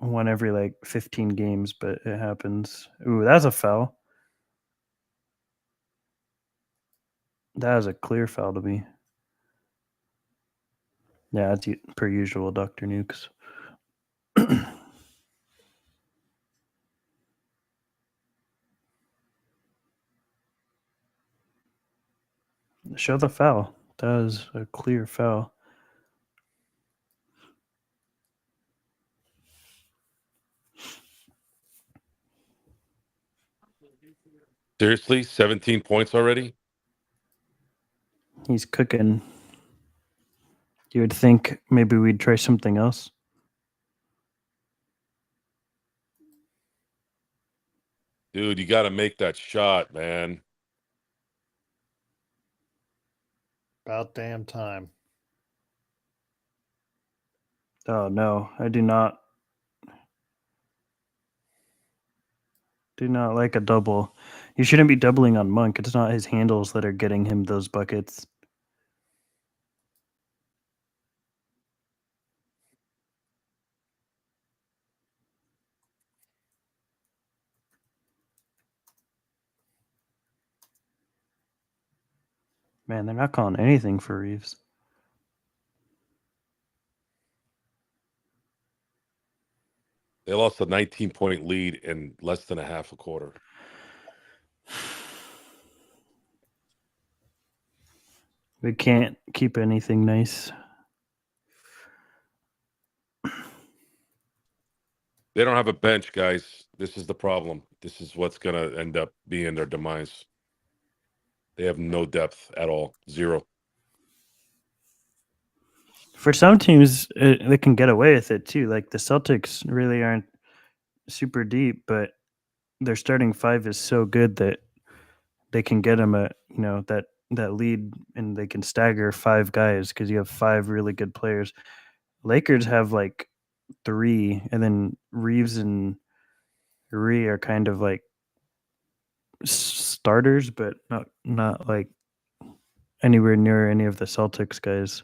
one every like 15 games, but it happens. Ooh, that's a foul. That is a clear foul to me. Yeah, it's per usual, Dr. Nukes. Show the foul. That is a clear foul. Seriously, 17 points already? He's cooking. You would think maybe we'd try something else. Dude, you got to make that shot, man. About damn time. Oh no, I do not like a double. You shouldn't be doubling on Monk. It's not his handles that are getting him those buckets. Man, they're not calling anything for Reeves. They lost a 19-point lead in less than a half a quarter. We can't keep anything nice. They don't have a bench, guys. This is the problem. This is what's going to end up being their demise. They have no depth at all. Zero. For some teams, they can get away with it too. Like the Celtics really aren't super deep, but their starting five is so good that they can get them that lead, and they can stagger five guys because you have five really good players. Lakers have like three, and then Reeves and Ree are kind of like starters, but not like anywhere near any of the Celtics guys.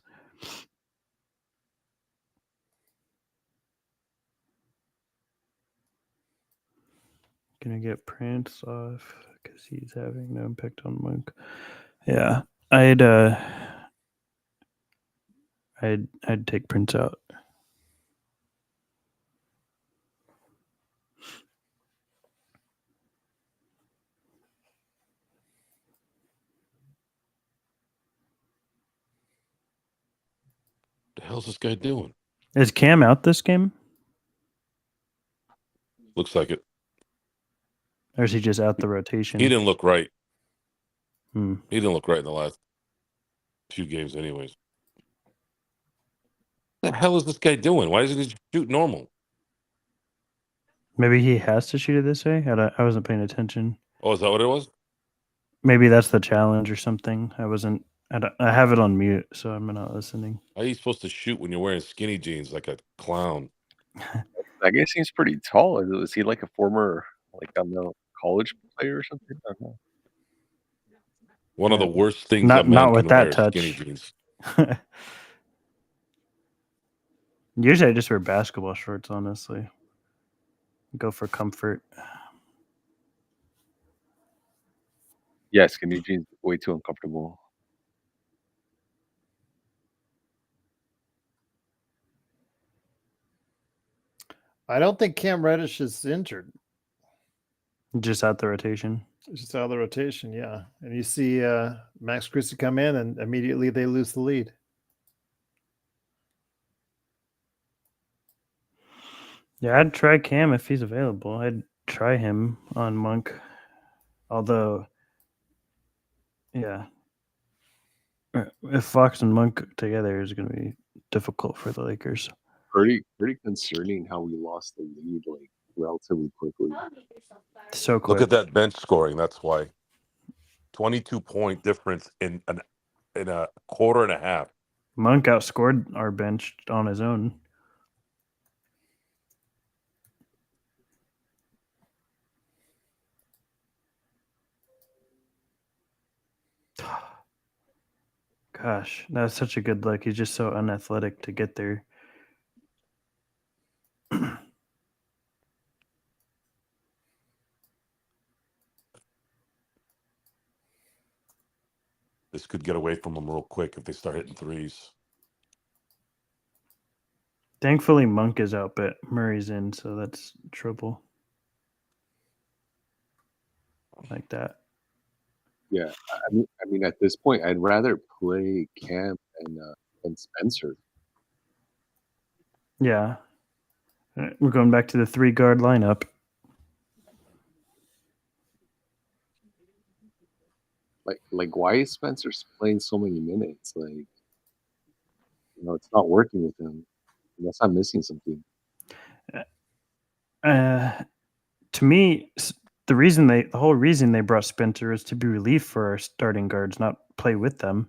Gonna get Prince off because he's having no impact on Monk. Yeah, I'd take Prince out. The hell's this guy doing? Is Cam out this game? Looks like it. Or is he just out the rotation? He didn't look right. Hmm. He didn't look right in the last few games anyways. What the hell is this guy doing? Why doesn't he shoot normal? Maybe he has to shoot it this way. I wasn't paying attention. Oh, is that what it was? Maybe that's the challenge or something. I have it on mute, so I'm not listening. How are you supposed to shoot when you're wearing skinny jeans like a clown? That guy seems pretty tall. Is he like a former, like, I don't know, college player or something? I don't know. One of Yeah. the worst things Not a man with can that wear is touch. skinny jeans. Usually I just wear basketball shorts, honestly. Go for comfort. Yeah, skinny jeans, way too uncomfortable. I don't think Cam Reddish is injured. Just out the rotation. Just out of the rotation, yeah. And you see Max Christie come in, and immediately they lose the lead. Yeah, I'd try Cam if he's available. I'd try him on Monk. Although, yeah, if Fox and Monk together is going to be difficult for the Lakers. Pretty concerning how we lost the lead like relatively quickly. So quick. Look at that bench scoring. That's why. 22-point difference in a quarter and a half. Monk outscored our bench on his own. Gosh, that's such a good look. He's just so unathletic to get there. This could get away from them real quick if they start hitting threes. Thankfully, Monk is out, but Murray's in, so that's trouble. Like that. Yeah, I mean, at this point, I'd rather play Cam and Spencer. Yeah. We're going back to the 3-guard lineup. Like, why is Spencer playing so many minutes? Like, it's not working with him. Unless I'm missing something. To me, the whole reason they brought Spencer is to be relief for our starting guards, not play with them.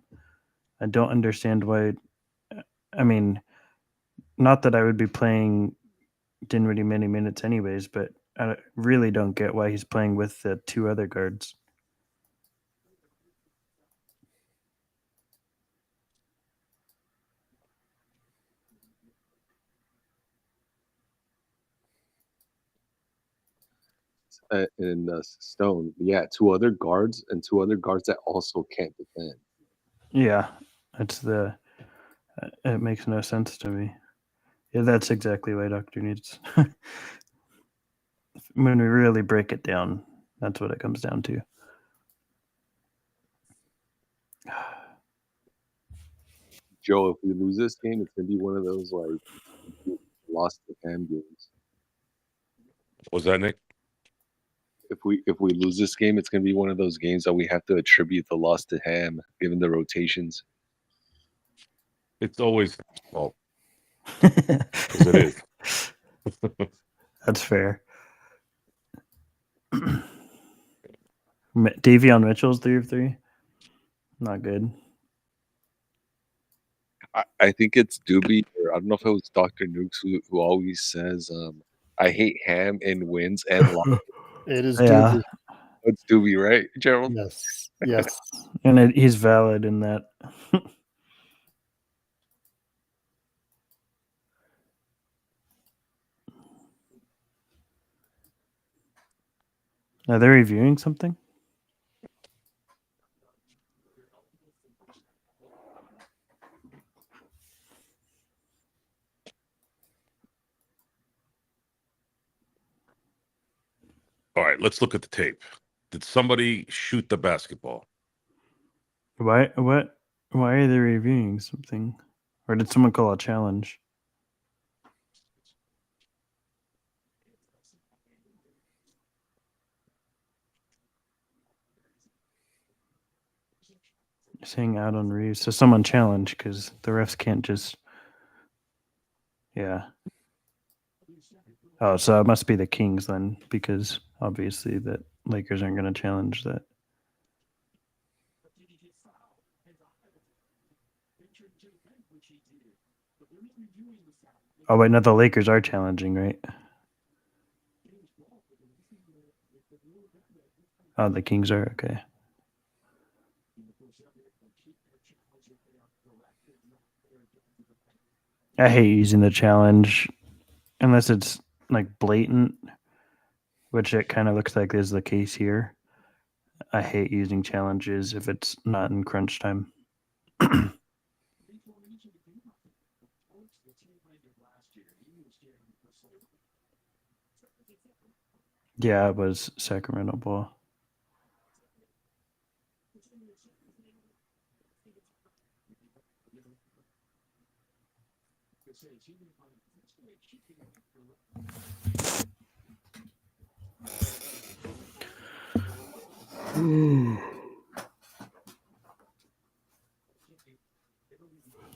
I don't understand why. I mean, not that I would be playing Dinwiddie many minutes anyways, but I really don't get why he's playing with the 2 other guards. And Stone, yeah, 2 other guards and 2 other guards that also can't defend. Yeah, it's it makes no sense to me. Yeah, that's exactly why Doctor needs. When we really break it down, that's what it comes down to. Joe, if we lose this game, it's gonna be one of those like lost to Cam games. What was that, Nick? If we lose this game, it's gonna be one of those games that we have to attribute the loss to Ham, given the rotations. It's always his fault. Because it is. That's fair. Davion Mitchell's 3 of 3. Not good. I think it's Doobie, or I don't know if it was Dr. Nukes who always says, I hate Ham in wins and losses. It is Yeah. Doobie. It's Doobie, right, Gerald? Yes. Yes. And he's valid in that. Are they reviewing something? All right, let's look at the tape. Did somebody shoot the basketball? Why are they reviewing something? Or did someone call a challenge? Saying out on Reeves. So someone challenged because the refs can't just. Yeah. Oh, so it must be the Kings then, because obviously the Lakers aren't going to challenge that. Oh, wait, no, the Lakers are challenging, right? Oh, the Kings are, okay. I hate using the challenge unless it's like blatant, which it kind of looks like is the case here. I hate using challenges if it's not in crunch time. Yeah, it was Sacramento ball.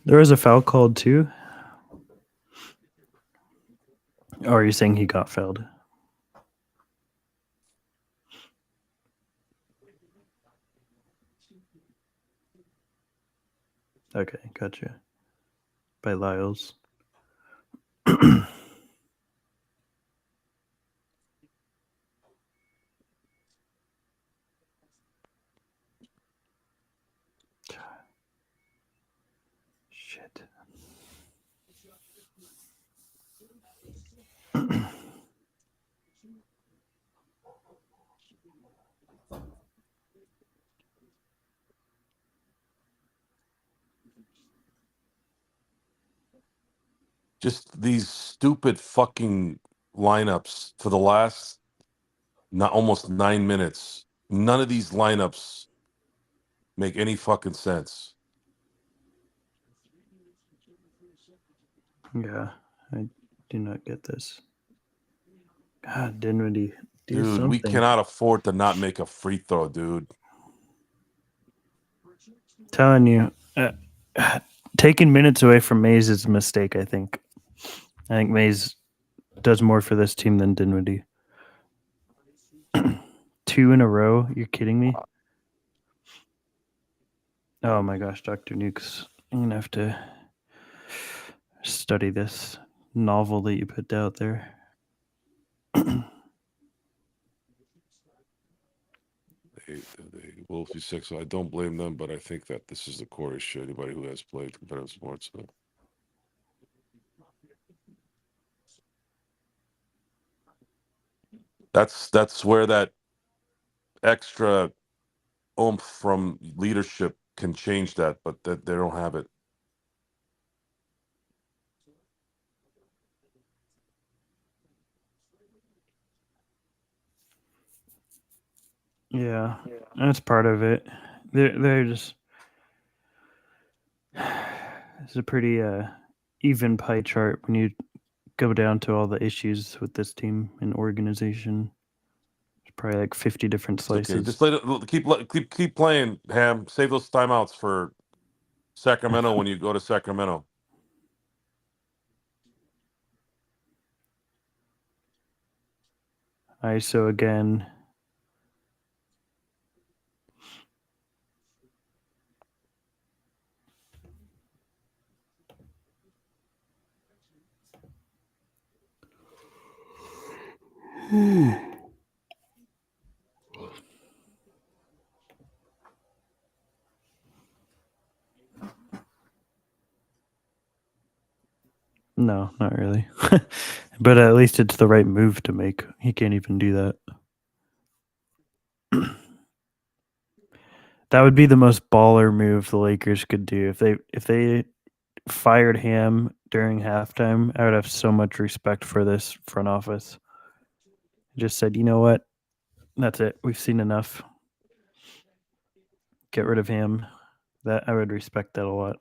There was a foul called too. Or are you saying he got fouled? Okay, gotcha. By Lyles. Shit. Just these stupid fucking lineups for the last almost 9 minutes. None of these lineups make any fucking sense. Yeah, I do not get this. God, Dinwiddie, do Dude, something. we cannot afford to not make a free throw, dude. Telling you, taking minutes away from Mays is a mistake. I think Mays does more for this team than Dinwiddie. 2 in a row? You're kidding me? Oh my gosh, Dr. Nukes, I'm gonna have to study this novel that you put out there. They will be sick, so I don't blame them, but I think that this is the core issue. Anybody who has played competitive sports. So. That's where that extra oomph from leadership can change that, but that they don't have it. Yeah, that's part of it. They're just it's a pretty even pie chart when you go down to all the issues with this team and organization. It's probably like 50 different It's slices. okay, just let it keep playing, Ham. Save those timeouts for Sacramento when you go to Sacramento. ISO again. No, not really. But at least it's the right move to make. He can't even do that. That would be the most baller move the Lakers could do. If they fired Ham during halftime, I would have so much respect for this front office. Just said, you know what? That's it. We've seen enough. Get rid of him. That I would respect that a lot.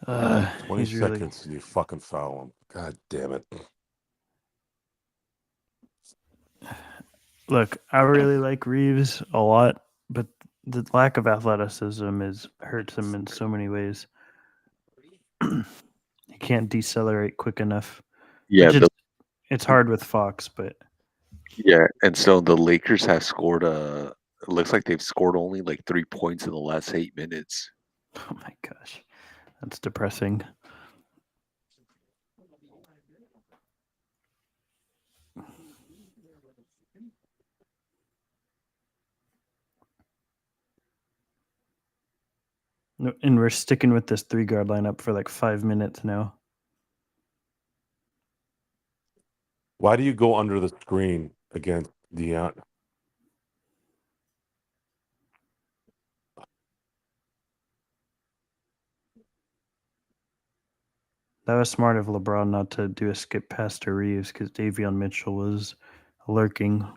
God, 20 he's really seconds and you fucking foul him. God damn it. look. I really like Reeves a lot, but the lack of athleticism hurts him in so many ways. He can't decelerate quick enough. Yeah, It's hard with Fox, but and so the Lakers have scored it looks like they've scored only like 3 points in the last 8 minutes. oh my gosh, that's depressing. And we're sticking with this 3-guard lineup for like 5 minutes now. Why do you go under the screen against Deion? That was smart of LeBron not to do a skip pass to Reeves because Davion Mitchell was lurking.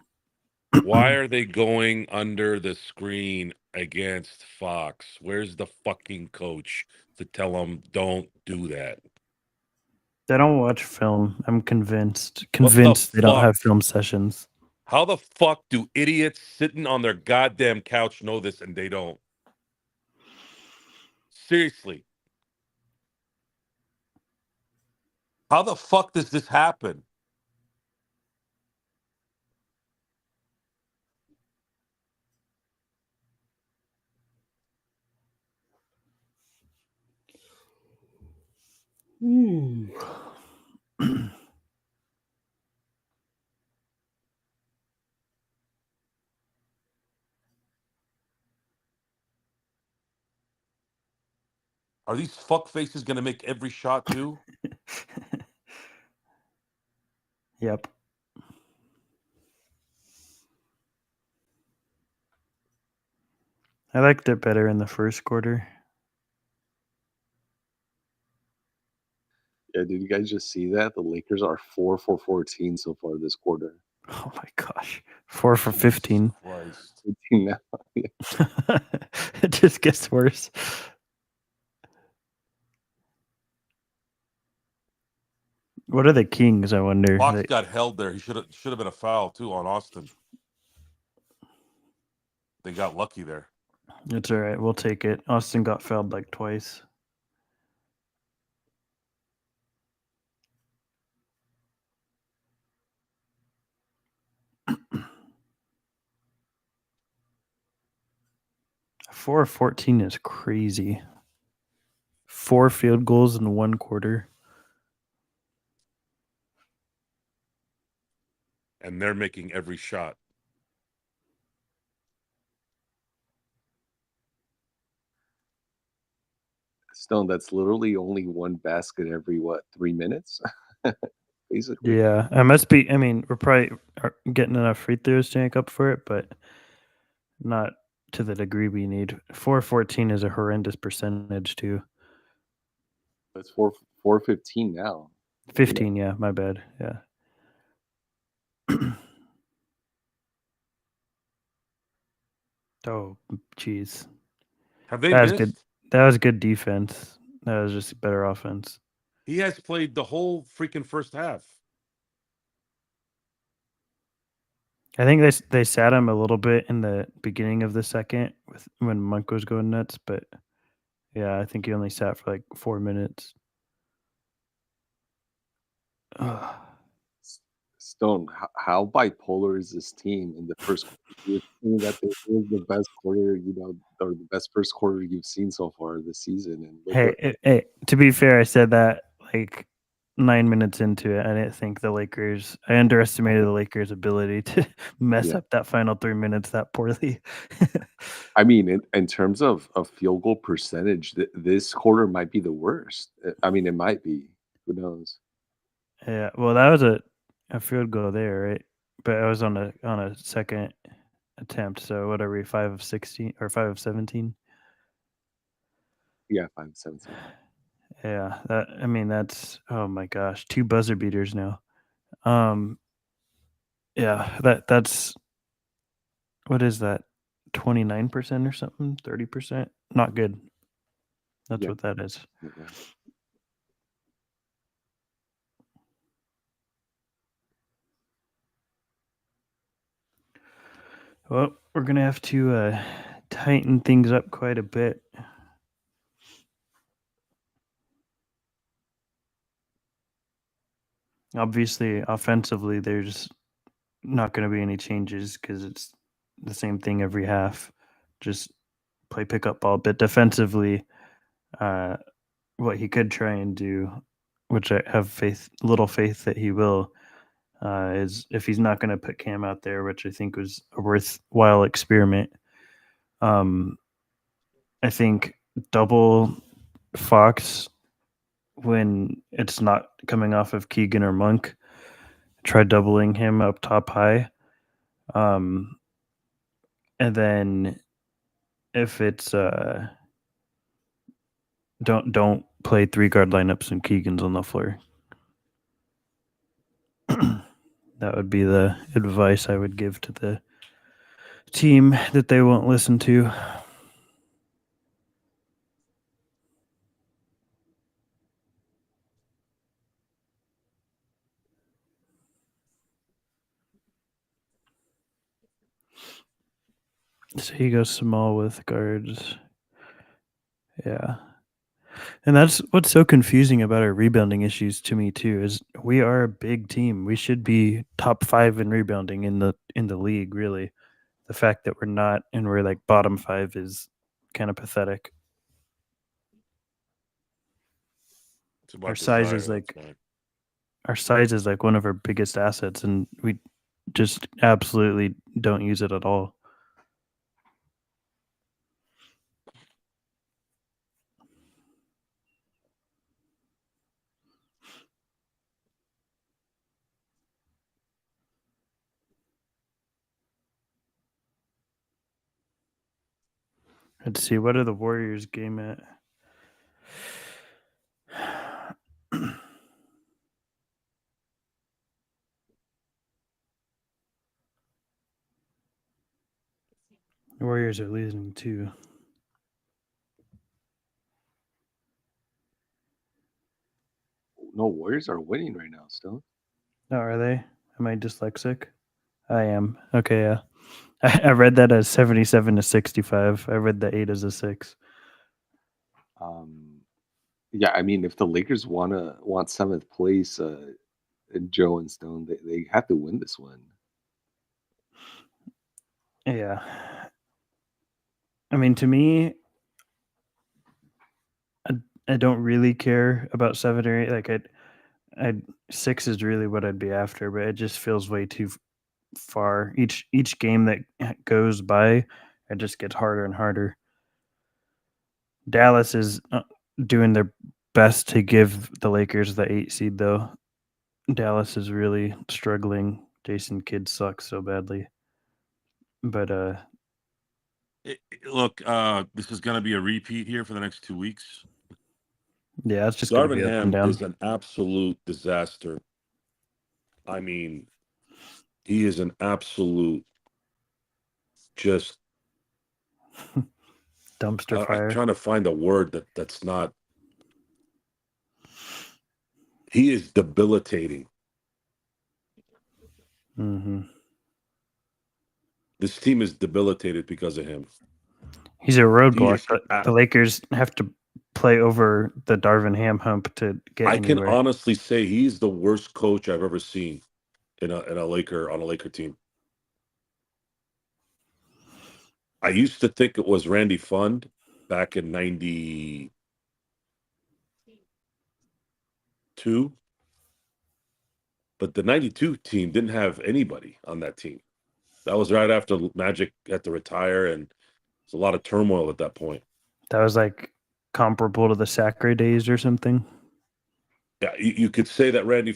Why are they going under the screen against Fox? Where's the fucking coach to tell them don't do that? They don't watch film. I'm convinced. What the Convinced they don't fuck? have film sessions. How the fuck do idiots sitting on their goddamn couch know this and they don't? Seriously. How the fuck does this happen? Are these fuck faces going to make every shot too? Yep. I liked it better in the first quarter. Yeah, did you guys just see that? The Lakers are 4 for 14 so far this quarter. Oh my gosh. 4 for 15. Jesus Christ. 15 now. It just gets worse. What are the Kings, I wonder? Fox got held there. He should have been a foul too on Austin. They got lucky there. It's all right. We'll take it. Austin got fouled like twice. Four of 14 is crazy. 4 field goals in 1 quarter. And they're making every shot. Stone, that's literally only one basket every, 3 minutes? Basically. Yeah, I must be. I mean, we're probably getting enough free throws to make up for it, but not to the degree we need. 4-14 is a horrendous percentage too. It's 4-15 now. 15, yeah, my bad. Yeah. Oh, jeez. Have they That was missed? good. That was good defense. That was just better offense. He has played the whole freaking first half. I think they sat him a little bit in the beginning of the second when Monk was going nuts, but yeah, I think he only sat for like 4 minutes. Ugh. Stone, how bipolar is this team in the first quarter? You're saying that it was the best quarter, or the best first quarter you've seen so far this season. And look Hey, to be fair, I said that like 9 minutes into it. I didn't think I underestimated the Lakers' ability to mess up that final 3 minutes that poorly. I mean, in terms of field goal percentage, this quarter might be the worst. I mean, it might be. Who knows? Yeah, well, that was a field goal there, right? But I was on a second attempt. So what are we, 5 of 16 or 5 of 17? Yeah, 5-17. Yeah, that's, oh my gosh, 2 buzzer beaters now. Yeah, that's what is that? 29% or something? 30%? Not good. That's what that is. Yeah. Well, we're gonna have to tighten things up quite a bit. Obviously, offensively, there's not going to be any changes because it's the same thing every half. Just play pickup ball. But defensively, what he could try and do, which I have little faith that he will, is if he's not going to put Cam out there, which I think was a worthwhile experiment. I think double Fox when it's not coming off of Keegan or Monk. Try doubling him up top high. And then if it's don't play 3 guard lineups and Keegan's on the floor. That would be the advice I would give to the team that they won't listen to. So he goes small with guards. Yeah. And that's what's so confusing about our rebounding issues to me too, is we are a big team. We should be top 5 in rebounding in the league, really. The fact that we're not and we're like bottom 5 is kind of pathetic. Our size is like one of our biggest assets, and we just absolutely don't use it at all. Let's see. What are the Warriors game at? The Warriors are losing too. No, Warriors are winning right now, Stone. Oh, are they? Am I dyslexic? I am. Okay, yeah. I read that as 77-65. I read the 8 as a 6. Yeah, I mean, if the Lakers want seventh place, Joe and Stone, they have to win this one. Yeah. I mean, to me, I don't really care about 7 or 8. Like, I'd 6 is really what I'd be after, but it just feels way too far. Each game that goes by, it just gets harder and harder. Dallas is doing their best to give the Lakers the 8 seed, though. Dallas is really struggling. Jason Kidd sucks so badly. But Look, this is going to be a repeat here for the next 2 weeks. yeah, it's just going to be up and Darvin Ham down. is an absolute disaster. I mean, he is an absolute just Dumpster fire. I'm trying to find a word that's not. He is debilitating. Mm-hmm. This team is debilitated because of him. He's a roadblock. He is The Lakers have to play over the Darvin Ham hump to get I anywhere. can honestly say he's the worst coach I've ever seen on a Laker team. I used to think it was Randy Fund back in '92, but the '92 team didn't have anybody on that team. That was right after Magic had to retire, and there's a lot of turmoil at that point. That was like comparable to the Sacre days or something. Yeah, you could say that Randy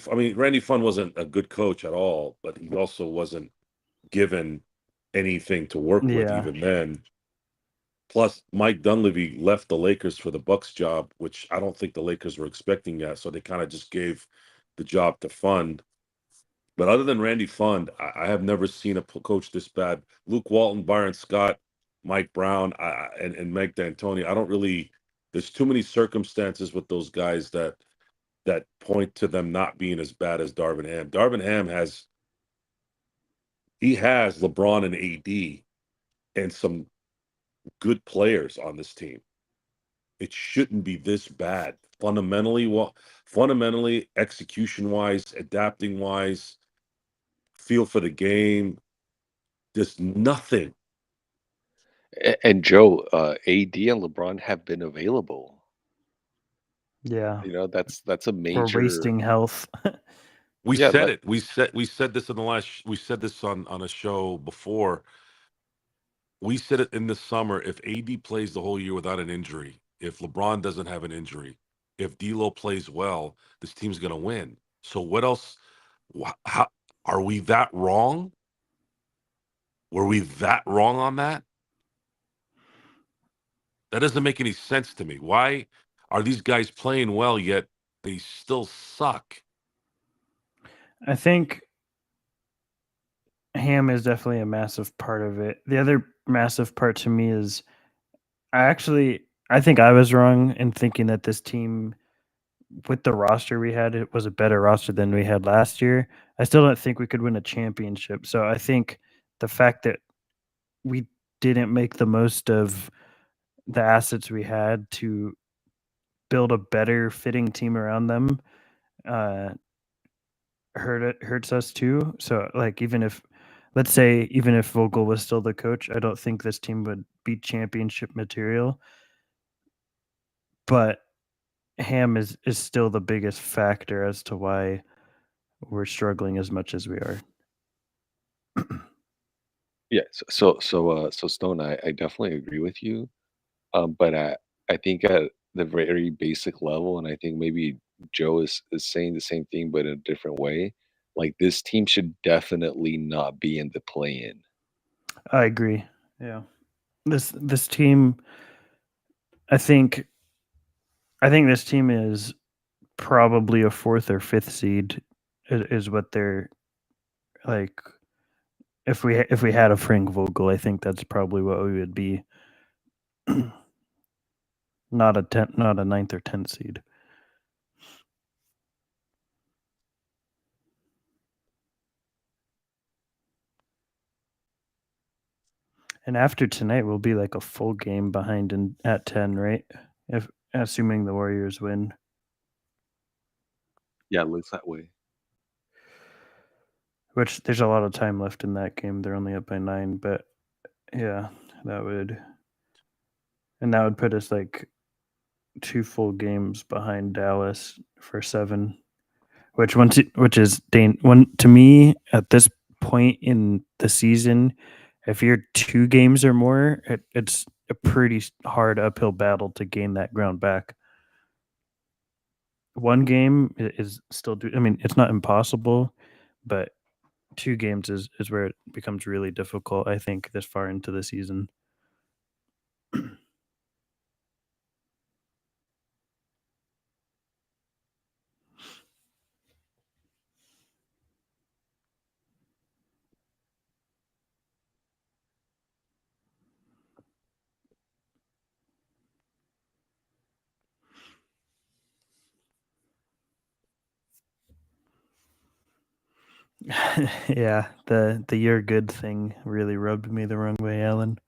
Fund wasn't a good coach at all, but he also wasn't given anything to work with even then. Plus, Mike Dunleavy left the Lakers for the Bucks job, which I don't think the Lakers were expecting yet. So they kind of just gave the job to Fund. But other than Randy Fund, I have never seen a coach this bad. Luke Walton, Byron Scott, Mike Brown, and Mike D'Antoni. I don't really. There's too many circumstances with those guys that point to them not being as bad as Darvin Ham. Darvin Ham has LeBron and AD and some good players on this team. It shouldn't be this bad. Fundamentally, execution-wise, adapting-wise, feel for the game, there's nothing. And Joe, AD and LeBron have been available. Yeah. You know, that's a We're major. wasting health. We Yeah, said it. We said this in the last. We said this on a show before. We said it in the summer. If AD plays the whole year without an injury, if LeBron doesn't have an injury, if D'Lo plays well, this team's going to win. So what else? How are we that wrong? Were we that wrong on that? That doesn't make any sense to me. Why are these guys playing well yet they still suck? I think Ham is definitely a massive part of it. The other massive part to me is I think I was wrong in thinking that this team, with the roster we had, it was a better roster than we had last year. I still don't think we could win a championship. So I think the fact that we didn't make the most of the assets we had to build a better fitting team around them hurts us too. So like even if Vogel was still the coach, I don't think this team would be championship material. But Ham is still the biggest factor as to why we're struggling as much as we are. Yeah, so Stone, I definitely agree with you. But I think at the very basic level, and I think maybe Joe is saying the same thing, but in a different way. Like this team should definitely not be in the play-in. I agree. Yeah. this team, I think this team is probably a 4th or 5th seed is what they're like. If we had a Frank Vogel, I think that's probably what we would be. Not a 9th or 10th seed. And after tonight, we'll be like a full game behind at 10, right? If assuming the Warriors win. Yeah, it looks that way. Which there's a lot of time left in that game. They're only up by 9, but yeah, that would put us like 2 full games behind Dallas for 7, which is to me at this point in the season, if you're 2 games or more, it's a pretty hard uphill battle to gain that ground back. 1 game is still I mean, it's not impossible, but 2 games is where it becomes really difficult, I think, this far into the season. Yeah, the "you're good" thing really rubbed me the wrong way, Alan.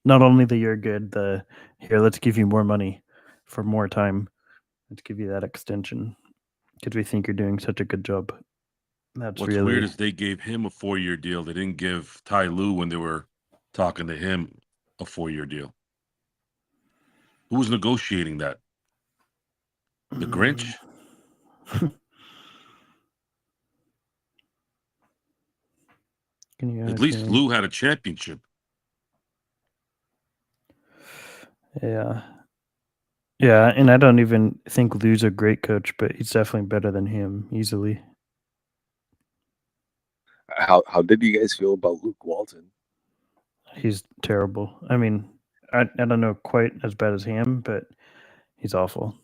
Not only the "you're good," the "here, let's give you more money for more time. Let's give you that extension because we think you're doing such a good job." That's What's really weird is they gave him a 4-year deal. They didn't give Ty Lue when they were talking to him a 4-year deal. Who was negotiating that? The Grinch? Can you At ask least him? Lue had a championship. Yeah. Yeah, and I don't even think Lue's a great coach, but he's definitely better than him easily. How did you guys feel about Luke Walton? He's terrible. I mean, I don't know quite as bad as him, but he's awful.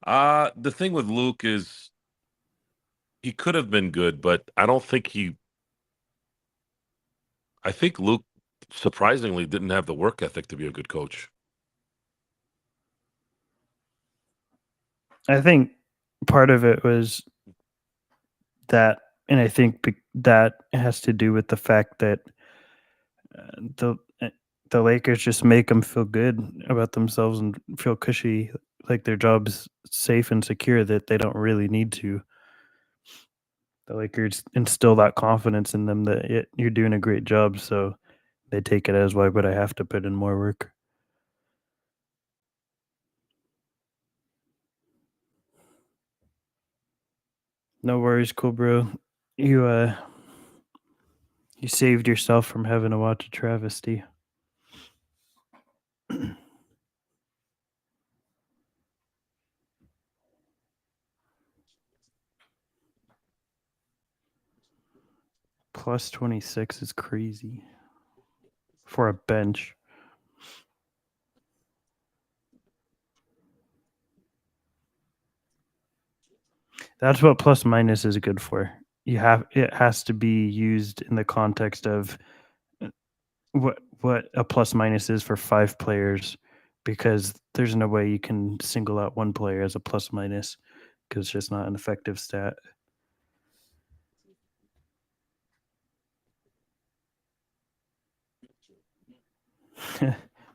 The thing with Luke is he could have been good, but I don't think I think Luke surprisingly didn't have the work ethic to be a good coach. I think part of it was that, and I think that has to do with the fact that the the Lakers just make them feel good about themselves and feel cushy, like their job's safe and secure, that they don't really need to. The Lakers instill that confidence in them that you're doing a great job, so they take it as, why would I have to put in more work? No worries, cool bro. You you saved yourself from having to watch a travesty. Plus 26 is crazy for a bench. That's what plus minus is good for. It has to be used in the context of what a plus minus is for 5 players, because there's no way you can single out one player as a plus minus because it's just not an effective stat.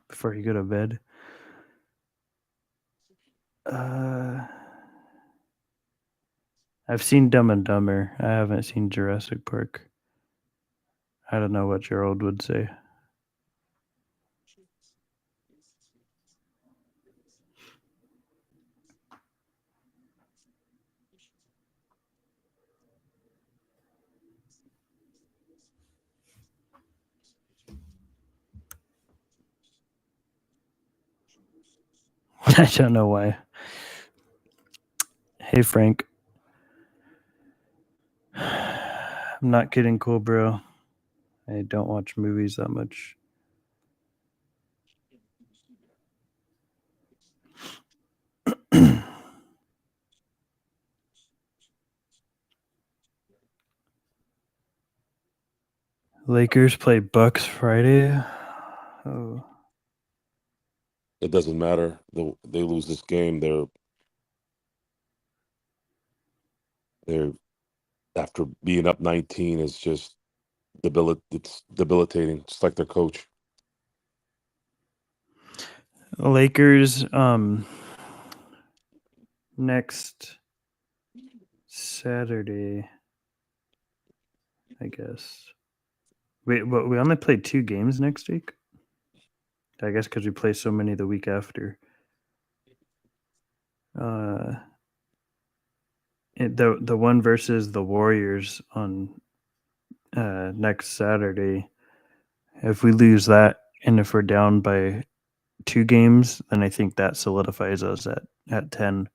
Before you go to bed. I've seen Dumb and Dumber. I haven't seen Jurassic Park. I don't know what Gerald would say. I don't know why. Hey, Frank. I'm not kidding, cool bro. I don't watch movies that much. Lakers play Bucks Friday. Oh, It doesn't matter. They lose this game. They're after being up 19 is just it's debilitating, just like their coach. Lakers next Saturday, I guess. Wait, but we only played 2 games next week? I guess because we play so many the week after. The one versus the Warriors on next Saturday. If we lose that, and if we're down by 2 games, then I think that solidifies us at 10.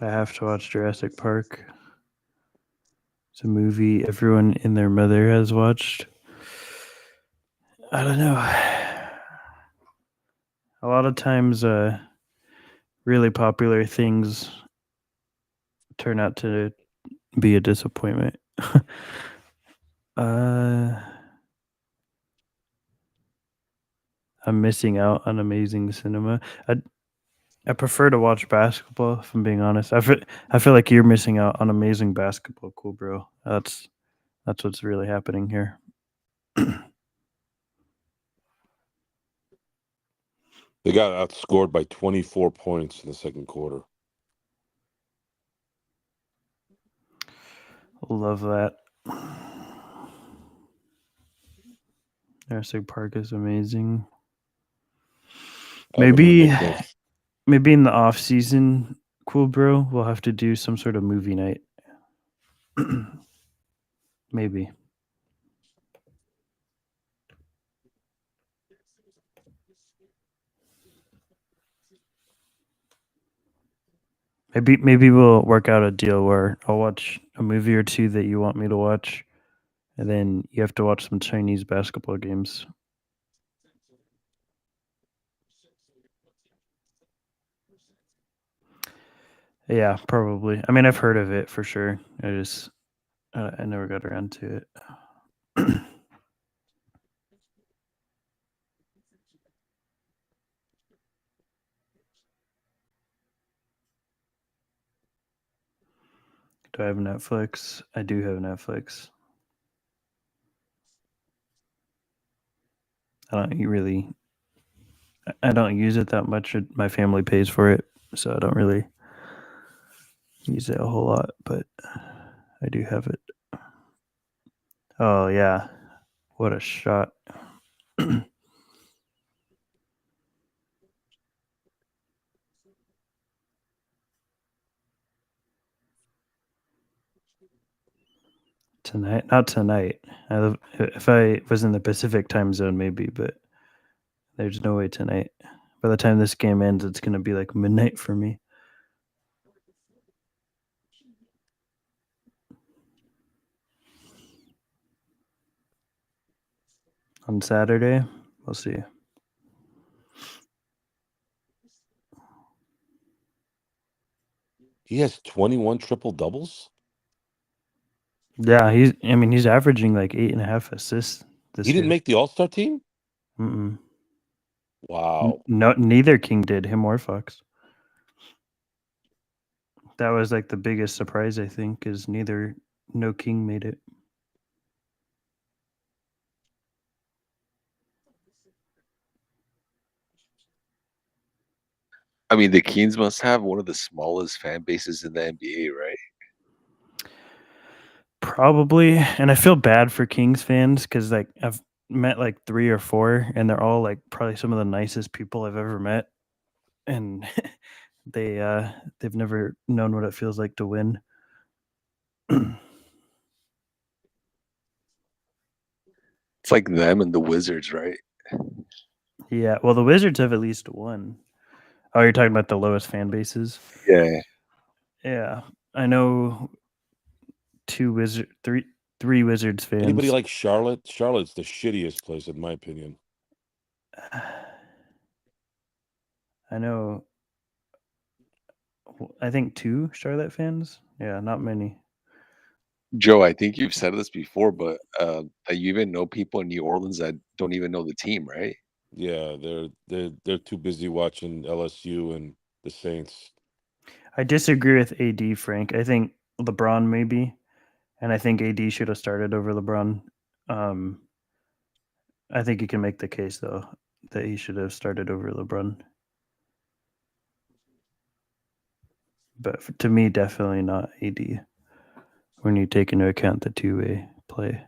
I have to watch Jurassic Park. It's a movie everyone and their mother has watched. I don't know. A lot of times, really popular things turn out to be a disappointment. I'm missing out on amazing cinema. I prefer to watch basketball, if I'm being honest. I feel like you're missing out on amazing basketball, cool bro. That's what's really happening here. They got outscored by 24 points in the second quarter. Love that. Jurassic Park is amazing. Maybe in the off season, cool bro, we'll have to do some sort of movie night. Maybe. Maybe we'll work out a deal where I'll watch a movie or 2 that you want me to watch, and then you have to watch some Chinese basketball games. Yeah, probably. I mean, I've heard of it for sure. I never got around to it. Do I have Netflix? I do have Netflix. I don't use it that much. My family pays for it, so I don't really use it a whole lot, but I do have it. Oh yeah, what a shot. Tonight? Not tonight. If I was in the Pacific time zone, maybe, but there's no way tonight. By the time this game ends, it's going to be like midnight for me. On Saturday, we'll see. He has 21 triple doubles. Yeah, he's averaging like 8.5 assists this He didn't year. make the All-Star team? Mm-mm. Wow. No, neither King did, him or Fox. That was like the biggest surprise, I think, is no King made it. I mean, the Kings must have one of the smallest fan bases in the NBA, right? Probably, and I feel bad for Kings fans because like I've met like 3 or 4, and they're all like probably some of the nicest people I've ever met, and they've never known what it feels like to win. It's like them and the Wizards, right? Yeah. Well, the Wizards have at least one. Oh, you're talking about the lowest fan bases? Yeah. Yeah. I know three Wizards fans. Anybody like Charlotte? Charlotte's the shittiest place, in my opinion. I know. I think 2 Charlotte fans. Yeah, not many. Joe, I think you've said this before, but that you even know people in New Orleans that don't even know the team, right? Yeah, they're too busy watching LSU and the Saints. I disagree with AD, Frank. I think LeBron maybe, and I think AD should have started over LeBron. I think you can make the case though that he should have started over LeBron. But to me, definitely not AD when you take into account the two-way play.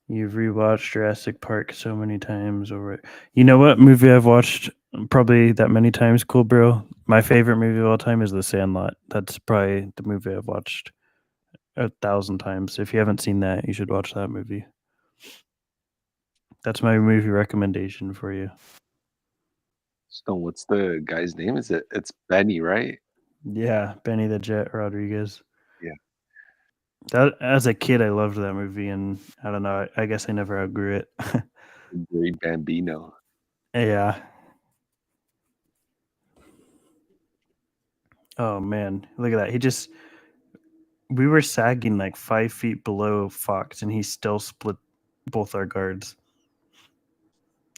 You've rewatched Jurassic Park so many times over. You know what movie I've watched probably that many times, cool bro? My favorite movie of all time is The Sandlot. That's probably the movie I've watched 1,000 times. If you haven't seen that, you should watch that movie. That's my movie recommendation for you. Stone, what's the guy's name? It's Benny, right? Yeah, Benny the Jet Rodriguez. Yeah. That as a kid, I loved that movie, and I don't know. I guess I never outgrew it. The Great Bambino. Yeah. Oh man, look at that. We were sagging like 5 feet below Fox, and he still split both our guards.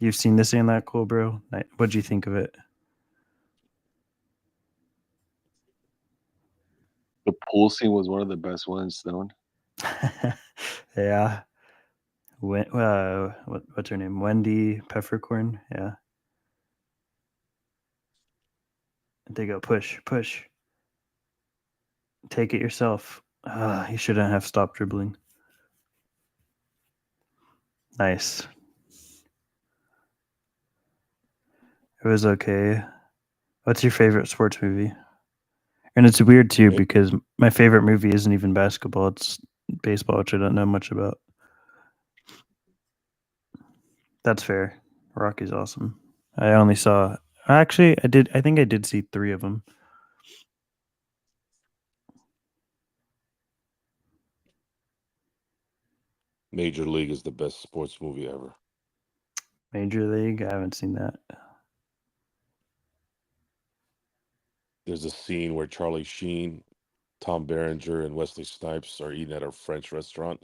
You've seen this in that cool, bro? What'd you think of it? The pool scene was one of the best ones, Stone. Yeah. What's her name? Wendy Peppercorn. Yeah. They go push. Take it yourself. You shouldn't have stopped dribbling. Nice. It was okay. What's your favorite sports movie? And it's weird too because my favorite movie isn't even basketball. It's baseball, which I don't know much about. That's fair. Rocky's awesome. I only saw. Actually, I did. I think I did see 3 of them. Major League is the best sports movie ever. Major League. I haven't seen that. There's a scene where Charlie Sheen, Tom Berenger, and Wesley Snipes are eating at a French restaurant.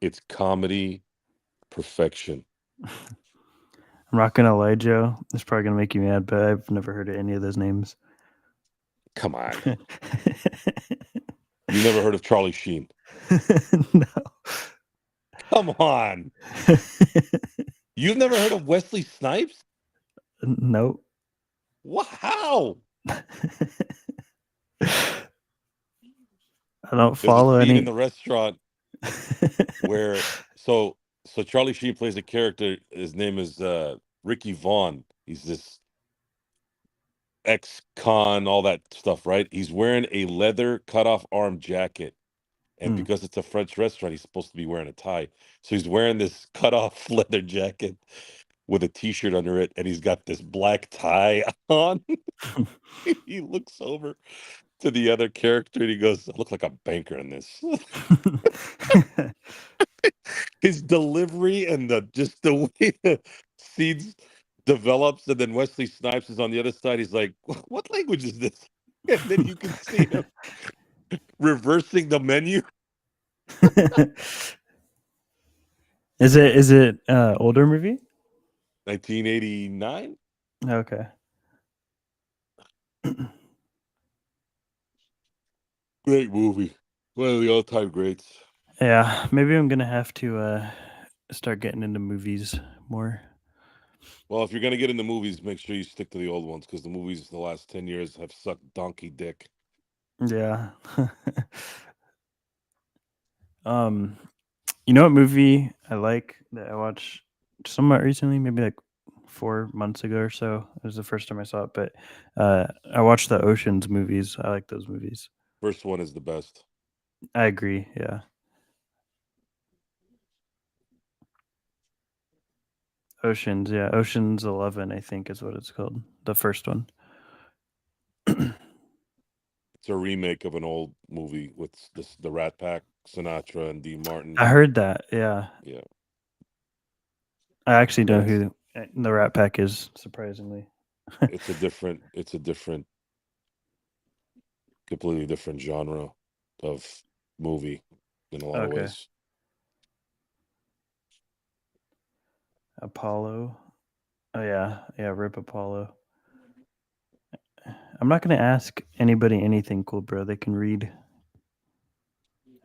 It's comedy perfection. I'm not gonna lie, Joe. It's probably gonna make you mad, but I've never heard of any of those names. Come on. You never heard of Charlie Sheen? No. Come on. You've never heard of Wesley Snipes? Nope. Wow. I don't follow There's a scene any in the restaurant where so Charlie Sheen plays a character. His name is Ricky Vaughn. He's this ex-con, all that stuff, right? He's wearing a leather cut-off arm jacket. And because it's a French restaurant, he's supposed to be wearing a tie. So he's wearing this cut-off leather jacket with a t-shirt under it, and he's got this black tie on. He looks over to the other character and he goes, I look like a banker in this. His delivery and just the way the scenes develops, and then Wesley Snipes is on the other side. He's like, what language is this? And then you can see him reversing the menu. Is it older movie? 1989. Okay. Great movie. One of the all-time greats. Yeah, maybe I'm gonna have to start getting into movies more. Well, if you're gonna get into movies, make sure you stick to the old ones because the movies the last 10 years have sucked donkey dick. Yeah. You know what movie I like that I watched somewhat recently, maybe like 4 months ago or so. It was the first time I saw it, but I watched the Oceans movies. I like those movies. First one is the best. I agree. Yeah. Oceans, yeah. Oceans 11, I think is what it's called. The first one. It's a remake of an old movie with the Rat Pack, Sinatra and Dean Martin. I heard that, yeah. Yeah. I actually know Yes. who the Rat Pack is, surprisingly. It's a different, completely different genre of movie in a lot of Okay. ways. Apollo. Oh yeah, Rip Apollo. I'm not gonna ask anybody anything cool, bro. They can read.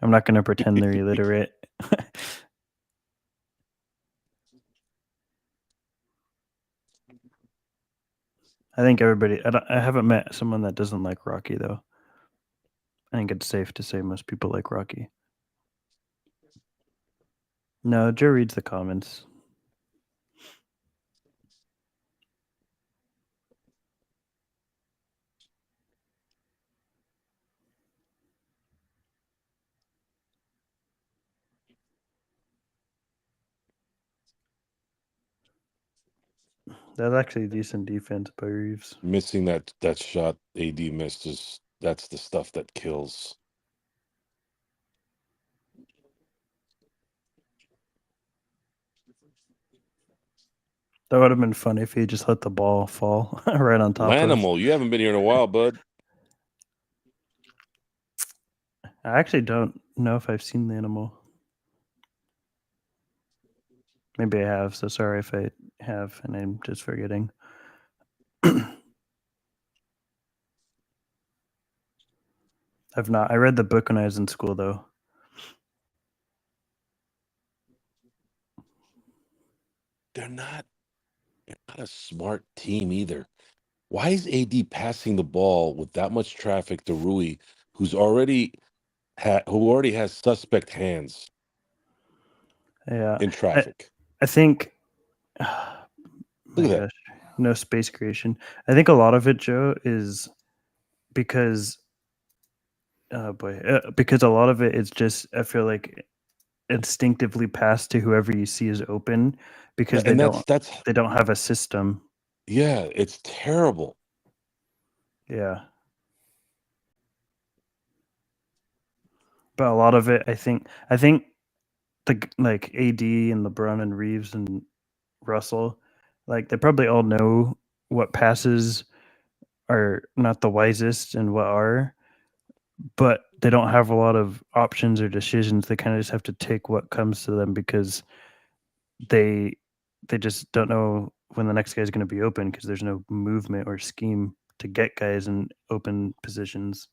I'm not gonna pretend they're illiterate. I think everybody. I haven't met someone that doesn't like Rocky though. I think it's safe to say most people like Rocky. No, Joe reads the comments. That's actually decent defense by Reeves. Missing that shot AD missed that's the stuff that kills. That would have been funny if he just let the ball fall right on top of. Lanimal, you haven't been here in a while, bud. I actually don't know if I've seen the animal. Maybe I have, so sorry if I have and I'm just forgetting. I've not. I read the book when I was in school, though. They're not a smart team either. Why is AD passing the ball with that much traffic to Rui, who already has suspect hands Yeah, in traffic? I think. Look My at that. gosh, no space creation. I think a lot of it, Joe, is because. Oh boy, because a lot of it is just. I feel like instinctively pass to whoever you see is open because And they don't have a system. Yeah, it's terrible. Yeah. But a lot of it, I think the like AD and LeBron and Reeves and Russell, like they probably all know what passes are not the wisest and what are, but they don't have a lot of options or decisions. They kind of just have to take what comes to them because they just don't know when the next guy's going to be open because there's no movement or scheme to get guys in open positions.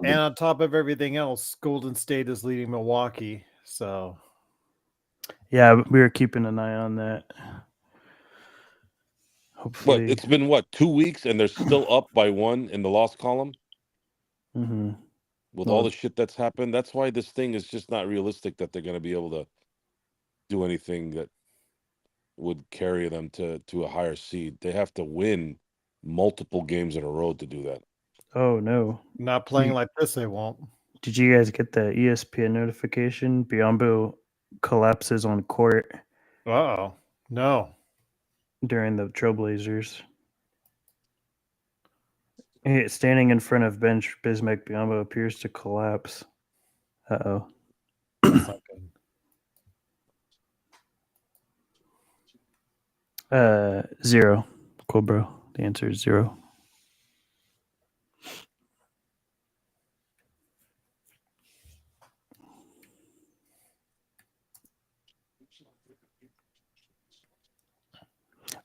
And on top of everything else, Golden State is leading Milwaukee. So yeah, we were keeping an eye on that. Hopefully, But it's been 2 weeks and they're still up by 1 in the loss column. Mm-hmm. With all the shit that's happened, that's why this thing is just not realistic that they're going to be able to do anything that would carry them to a higher seed. They have to win multiple games in a row to do that. Oh no! Not playing like this, they won't. Did you guys get the ESPN notification? Biyombo collapses on court. Uh-oh. No. During the Trailblazers. Standing in front of bench, Bismack Biyombo appears to collapse. Uh-oh. That's not good. 0. Cool, bro. The answer is 0.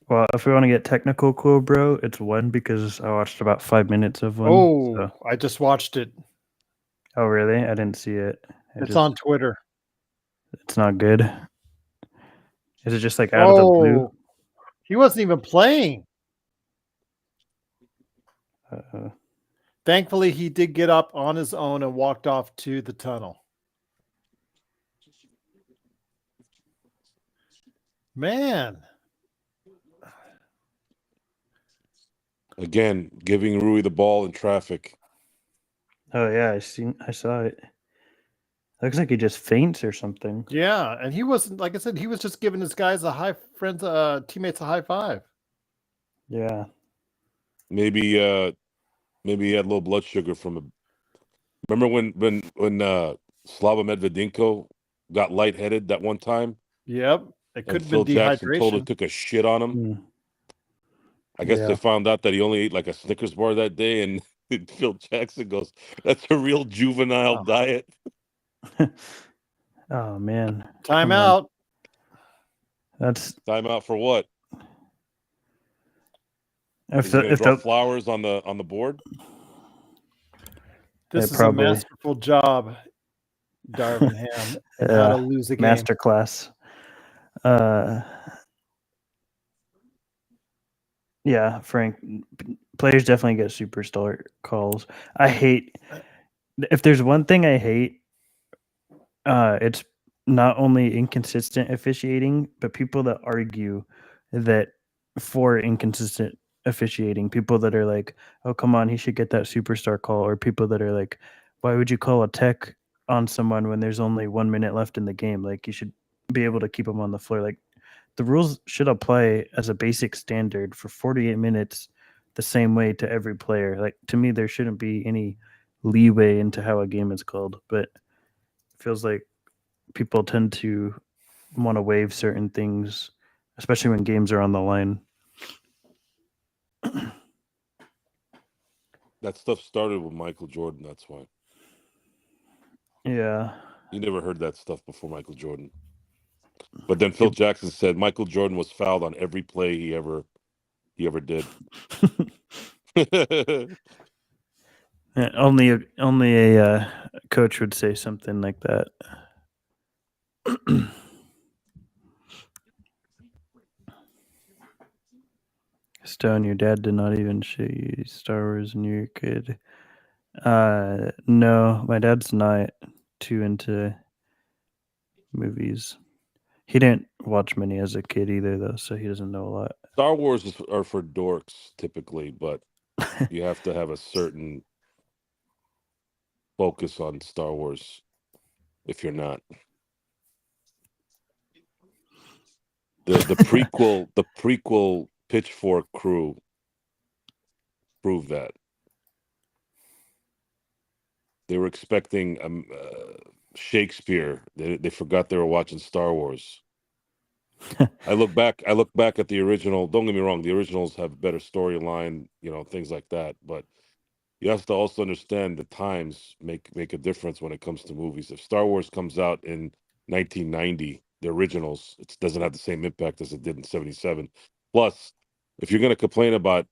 Well, if we want to get technical, cool, bro, it's 1 because I watched about 5 minutes of one. Oh, so. I just watched it. Oh, really? I didn't see it. It's on Twitter. It's not good. Is it just like out of the blue? He wasn't even playing. Uh-oh. Thankfully, he did get up on his own and walked off to the tunnel. Man. Again, giving Rui the ball in traffic. Oh yeah, I saw it. Looks like he just faints or something. Yeah, and he wasn't, like I said, he was just giving his guys teammates a high five. Yeah. Maybe he had a little blood sugar from a. Remember when Slava Medvedinko got lightheaded that one time, Yep, it and could have Phil been Jackson totally dehydration. took a shit on him. Mm. I guess Yeah. they found out that he only ate like a Snickers bar that day, and Phil Jackson goes, "That's a real juvenile Oh. diet." Oh man. Come on. Timeout. That's Timeout for what? if Is he the, going to if draw the, flowers on the board? This Yeah, is probably. a masterful job, Darvin Ham, and how to lose a game. Masterclass. Yeah, Frank. Players definitely get superstar calls. I hate. If there's one thing I hate, it's not only inconsistent officiating, but people that argue that for inconsistent officiating, people that are like, "Oh, come on, he should get that superstar call," or people that are like, "Why would you call a tech on someone when there's only 1 minute left in the game? Like, you should be able to keep them on the floor." Like, the rules should apply as a basic standard for 48 minutes the same way to every player. Like, to me, there shouldn't be any leeway into how a game is called, but it feels like people tend to want to waive certain things, especially when games are on the line. That stuff started with Michael Jordan. That's why. Yeah. You never heard that stuff before Michael Jordan. But then Phil Jackson said Michael Jordan was fouled on every play he ever did. only a coach would say something like that. Stone, your dad did not even show you Star Wars when you were a kid. No, my dad's not too into movies. He didn't watch many as a kid either, though, so he doesn't know a lot. Star Wars are for dorks typically, but you have to have a certain focus on Star Wars if you're not. The prequel Pitchfork crew proved that. They were expecting Shakespeare. They forgot they were watching Star Wars. I look back at the original. Don't get me wrong, the originals have better storyline, things like that. But you have to also understand the times make a difference when it comes to movies. If Star Wars comes out in 1990, the originals, it doesn't have the same impact as it did in 77. Plus, if you're going to complain about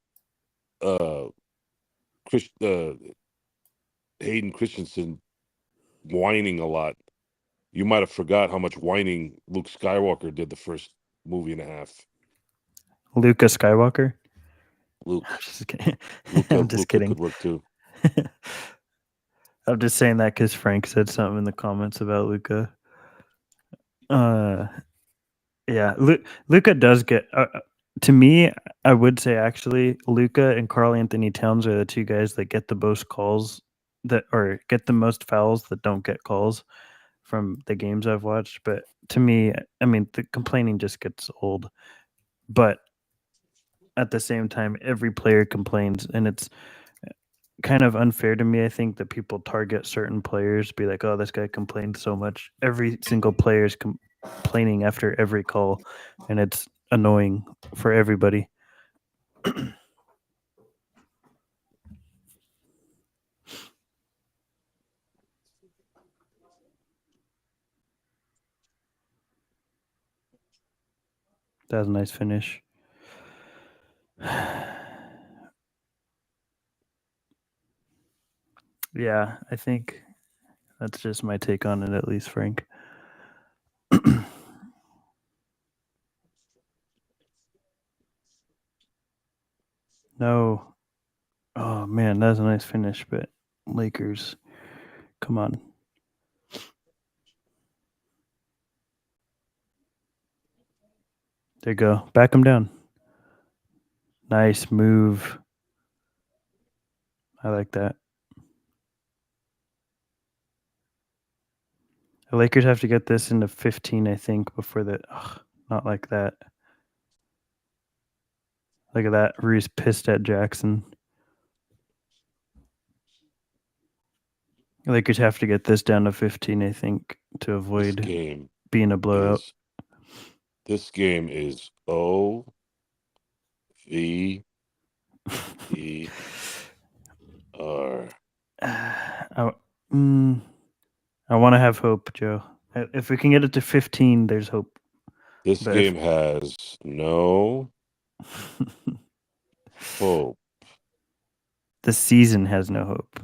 Hayden Christensen whining a lot, you might have forgot how much whining Luke Skywalker did the first movie and a half. Luca Skywalker? Luke. I'm just kidding. Luca, I'm just Luca kidding. could work too. I'm just saying that because Frank said something in the comments about Luca. Yeah, Luca does get. To me, I would say actually, Luca and Karl Anthony Towns are the two guys that get the most calls or get the most fouls that don't get calls from the games I've watched. But to me, I mean, the complaining just gets old. But at the same time, every player complains, and it's kind of unfair to me. I think that people target certain players, be like, "Oh, this guy complained so much." Every single player is complaining after every call, and it's annoying for everybody. That was a nice finish. Yeah, I think that's just my take on it, at least, Frank. No. Oh, man, that was a nice finish, but Lakers, come on. There you go. Back him down. Nice move. I like that. The Lakers have to get this into 15, I think, before the. Not like that. Look at that. Rue's pissed at Jackson. Lakers have to get this down to 15, I think, to This avoid game being a blowout. This game is OVER. I want to have hope, Joe. If we can get it to 15, there's hope. This game has no hope. The season has no hope.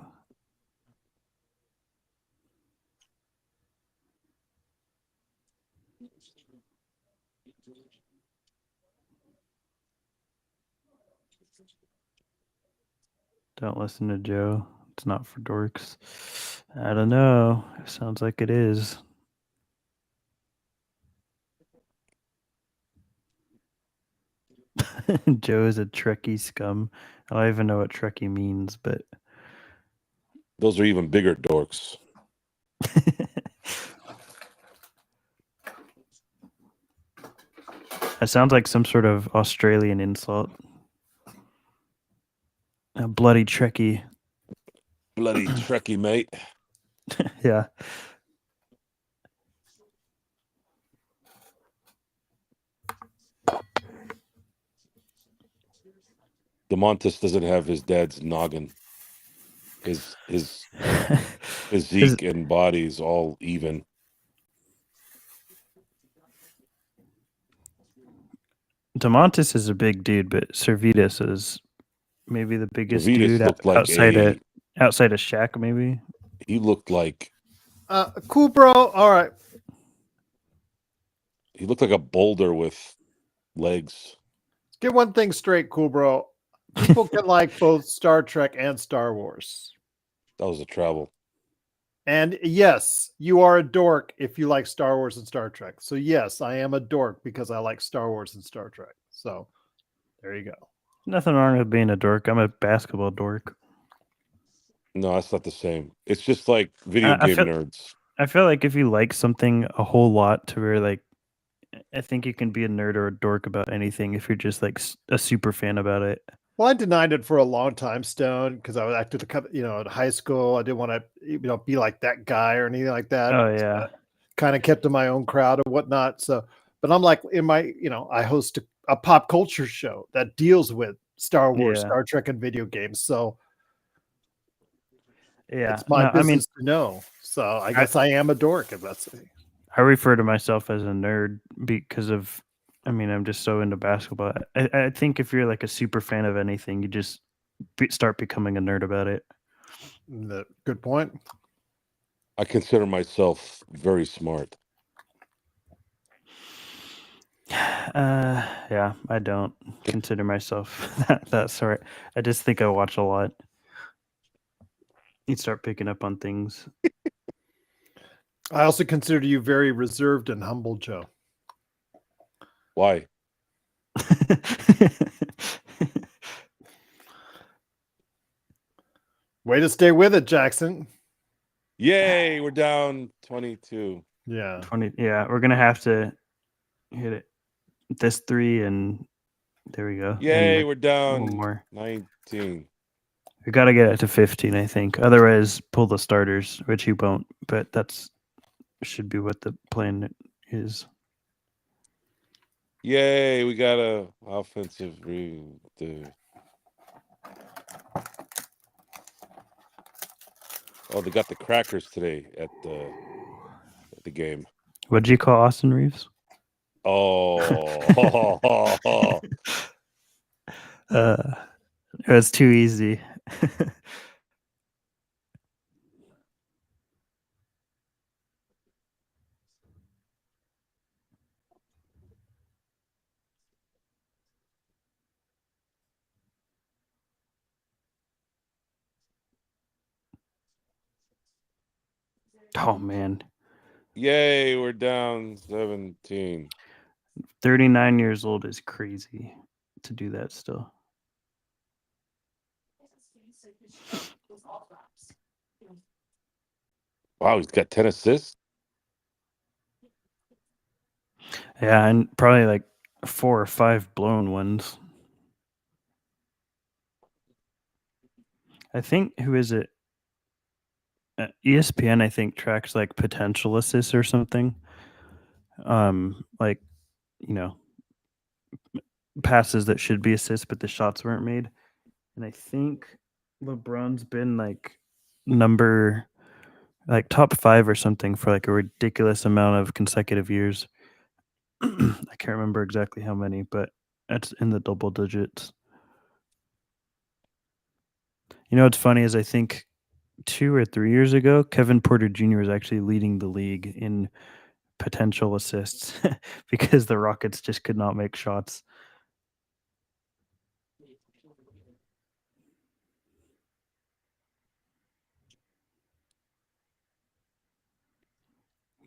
Don't listen to Joe. It's not for dorks. I don't know. Sounds like it is. Joe is a Trekkie scum. I don't even know what Trekkie means, but those are even bigger dorks. That sounds like some sort of Australian insult. A bloody Trekkie. Bloody Trekkie, mate. Yeah. DeMontis doesn't have his dad's noggin. His physique and body's all even. DeMontis is a big dude, but Servetus is maybe the biggest Servetus dude looked like outside of Shaq, maybe. He looked like cool, bro. All right. He looked like a boulder with legs. Let's get one thing straight, cool, bro. People can like both Star Trek and Star Wars. That was a travel. And yes, you are a dork if you like Star Wars and Star Trek. So yes, I am a dork because I like Star Wars and Star Trek. So there you go. Nothing wrong with being a dork. I'm a basketball dork. No, that's not the same. It's just like video game nerds. I feel like if you like something a whole lot to where like, I think you can be a nerd or a dork about anything if you're just like a super fan about it. Well, I denied it for a long time, Stone, because I was active, in high school. I didn't want to, be like that guy or anything like that. Oh yeah, kind of kept in my own crowd and whatnot. So, but I'm like in my, I host a pop culture show that deals with Star Wars, Star Trek, and video games. So, it's my business to know. So I guess I am a dork, if that's it. I refer to myself as a nerd because of. I'm just so into basketball. I think if you're like a super fan of anything, you just start becoming a nerd about it. Good point. I consider myself very smart. Yeah, I don't consider myself that sort. I just think I watch a lot. You start picking up on things. I also consider you very reserved and humble, Joe. Why? Way to stay with it, Jackson. Yay, we're down 22. Yeah. 20. Yeah, we're going to have to hit it. This 3 and there we go. Yay, we're down one more. 19. We got to get it to 15, I think. Otherwise, pull the starters, which you won't, but should be what the plan is. Yay, we got a offensive reboot. Oh, they got the crackers today at the game. What'd you call Austin Reeves? Oh, it was too easy. Oh man. Yay, we're down 17. 39 years old is crazy to do that still. Wow, he's got 10 assists. Yeah, and probably like 4 or 5 blown ones. I think, who is it? ESPN, I think, tracks like potential assists or something. Like, you know, passes that should be assists, but the shots weren't made. And I think LeBron's been like top 5 or something for like a ridiculous amount of consecutive years. I can't remember exactly how many, but it's in the double digits. You know what's funny is I think 2 or 3 years ago, Kevin Porter Jr. was actually leading the league in potential assists because the Rockets just could not make shots.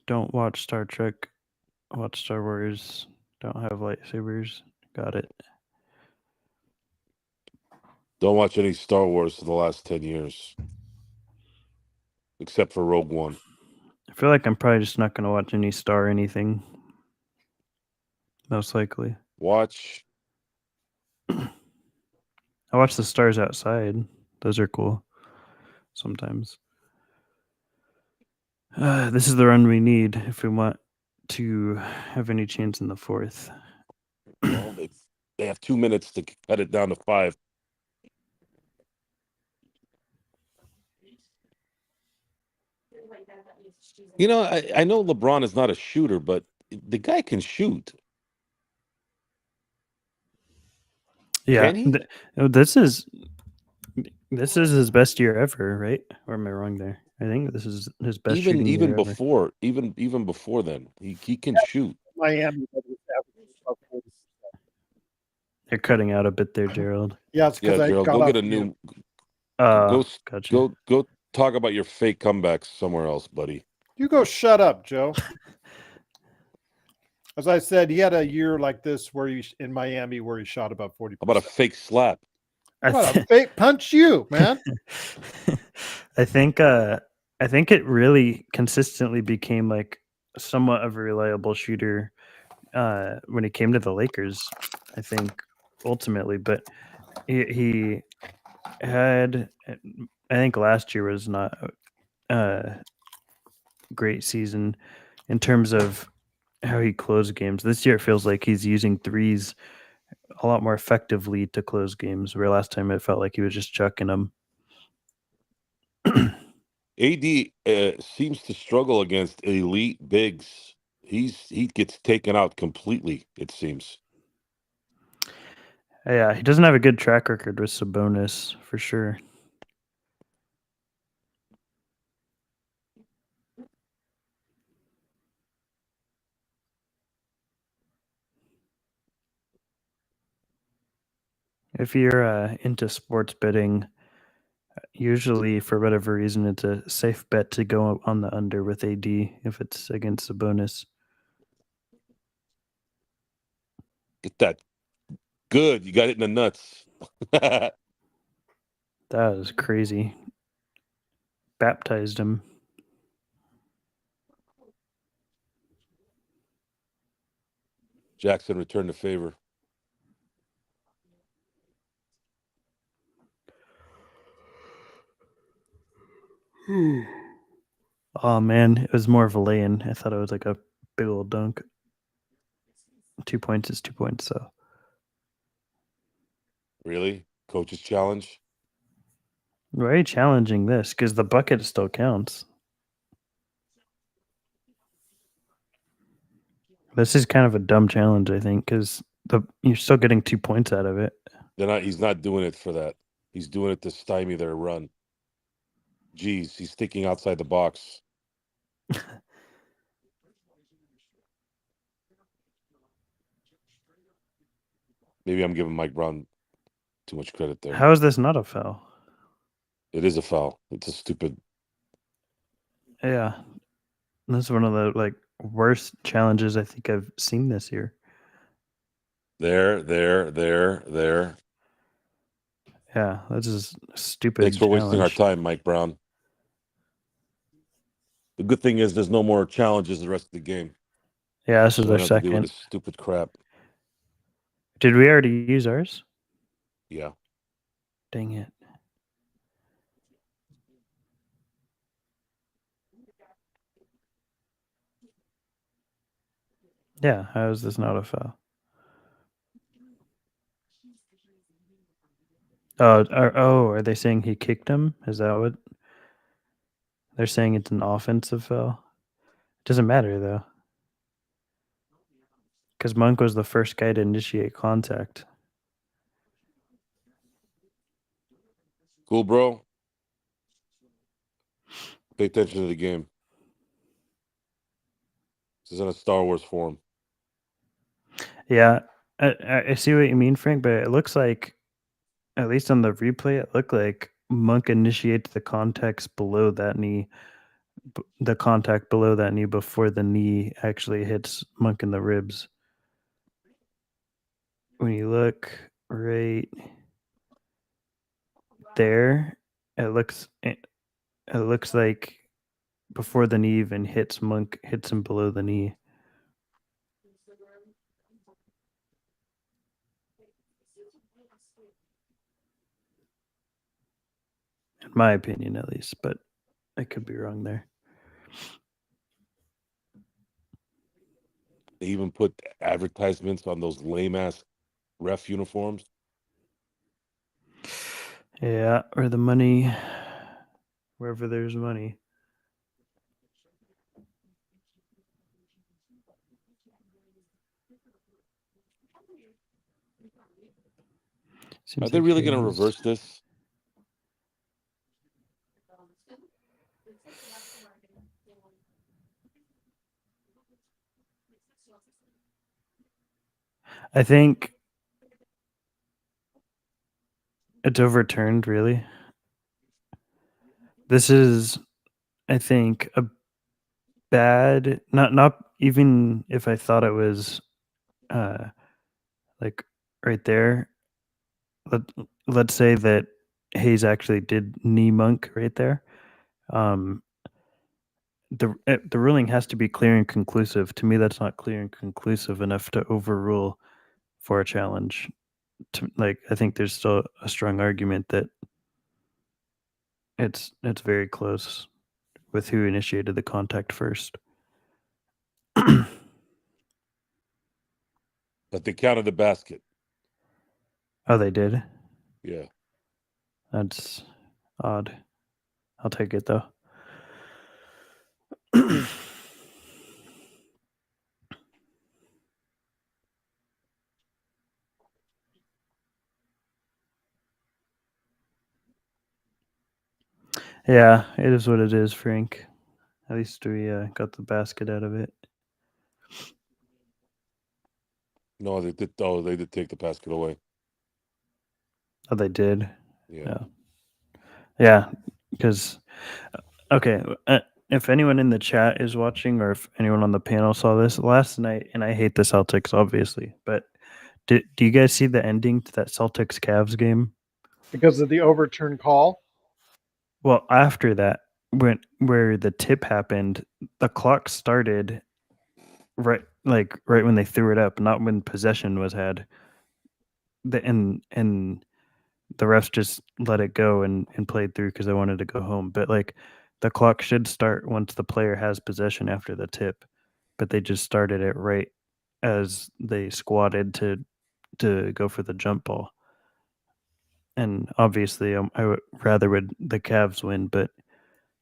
Don't watch Star Trek, watch Star Wars. Don't have lightsabers. Got it. Don't watch any Star Wars for the last 10 years. Except for Rogue One. I feel like I'm probably just not going to watch any Star anything. Most likely. Watch. I watch the stars outside. Those are cool. Sometimes. This is the run we need if we want to have any chance in the fourth. Well, they have 2 minutes to cut it down to 5. You know, I know LeBron is not a shooter, but the guy can shoot. Yeah, Can he? this is his best year ever, right? Or am I wrong there? I think this is his best shooting year ever. Even before then, he can shoot. Miami. You're cutting out a bit there, Gerald. Yeah, it's because I Gerald, got go get off a mute. new. Gotcha. Go talk about your fake comebacks somewhere else, buddy. You go shut up, Joe. As I said, he had a year like this where he in Miami where he shot about 40%. How about a fake slap? What a fake punch you, man. I think it really consistently became like somewhat of a reliable shooter when he came to the Lakers, I think, ultimately. But he had, I think last year was not a great season in terms of how he closed games. This year it feels like he's using threes a lot more effectively to close games, where last time it felt like he was just chucking them. AD seems to struggle against elite bigs. He gets taken out completely, it seems. Yeah, he doesn't have a good track record with Sabonis, for sure. If you're into sports betting, usually for whatever reason, it's a safe bet to go on the under with AD if it's against Sabonis. Get that. Good. You got it in the nuts. That was crazy. Baptized him. Jackson returned the favor. Oh man, it was more of a lay-in. I thought it was like a big old dunk. 2 points is 2 points, so. Really? Coach's challenge? Why are you challenging this? Because the bucket still counts. This is kind of a dumb challenge, I think, because you're still getting 2 points out of it. He's not doing it for that. He's doing it to stymie their run. Jeez, he's thinking outside the box. Maybe I'm giving Mike Brown too much credit there. How is this not a foul? It is a foul. It's a stupid. Yeah. This is one of the worst challenges I think I've seen this year. There. Yeah, this is a stupid. Thanks for challenge. wasting our time, Mike Brown. The good thing is there's no more challenges the rest of the game. Yeah, this is So I our don't have to deal with second. this stupid crap. Did we already use ours? Yeah. Dang it. Yeah, how is this not a foul? Are they saying he kicked him? Is that what they're saying? It's an offensive foul. Doesn't matter though, because Monk was the first guy to initiate contact. Cool, bro. Pay attention to the game. This isn't a Star Wars forum. Yeah, I see what you mean, Frank, but it looks like, at least on the replay, it looked like Monk initiates the contact below that knee, the contact below that knee before the knee actually hits Monk in the ribs. When you look right there, it looks like before the knee even hits Monk, hits him below the knee. In my opinion, at least, but I could be wrong there. They even put advertisements on those lame ass ref uniforms. Yeah, or the money, wherever there's money. Are Seems they like really going to Hayes- reverse this? I think it's overturned, really. This is, I think, a bad, not even if I thought it was like right there. Let's say that Hayes actually did knee Monk right there. The ruling has to be clear and conclusive. To me, that's not clear and conclusive enough to overrule for a challenge. I think there's still a strong argument that it's very close with who initiated the contact first. But they counted the basket. Oh, they did? Yeah. That's odd. I'll take it though. Yeah, it is what it is, Frank. At least we got the basket out of it. No, they did. Oh, they did take the basket away. Oh, they did? Yeah. Yeah, because, okay, if anyone in the chat is watching or if anyone on the panel saw this last night, and I hate the Celtics, obviously, but do you guys see the ending to that Celtics Cavs game? Because of the overturned call. Well, after that, where the tip happened, the clock started right when they threw it up, not when possession was had. And the refs just let it go and played through because they wanted to go home. But like the clock should start once the player has possession after the tip, but they just started it right as they squatted to go for the jump ball. And obviously, I would rather would the Cavs win, but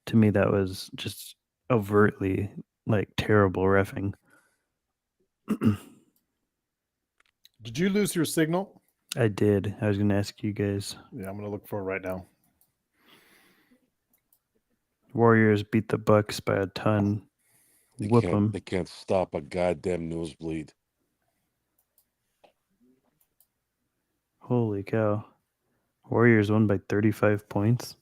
to me that was just overtly like terrible reffing. Did you lose your signal? I did. I was going to ask you guys. Yeah, I'm going to look for it right now. Warriors beat the Bucks by a ton. Whoop them. They can't stop a goddamn nosebleed. Holy cow. Warriors won by 35 points.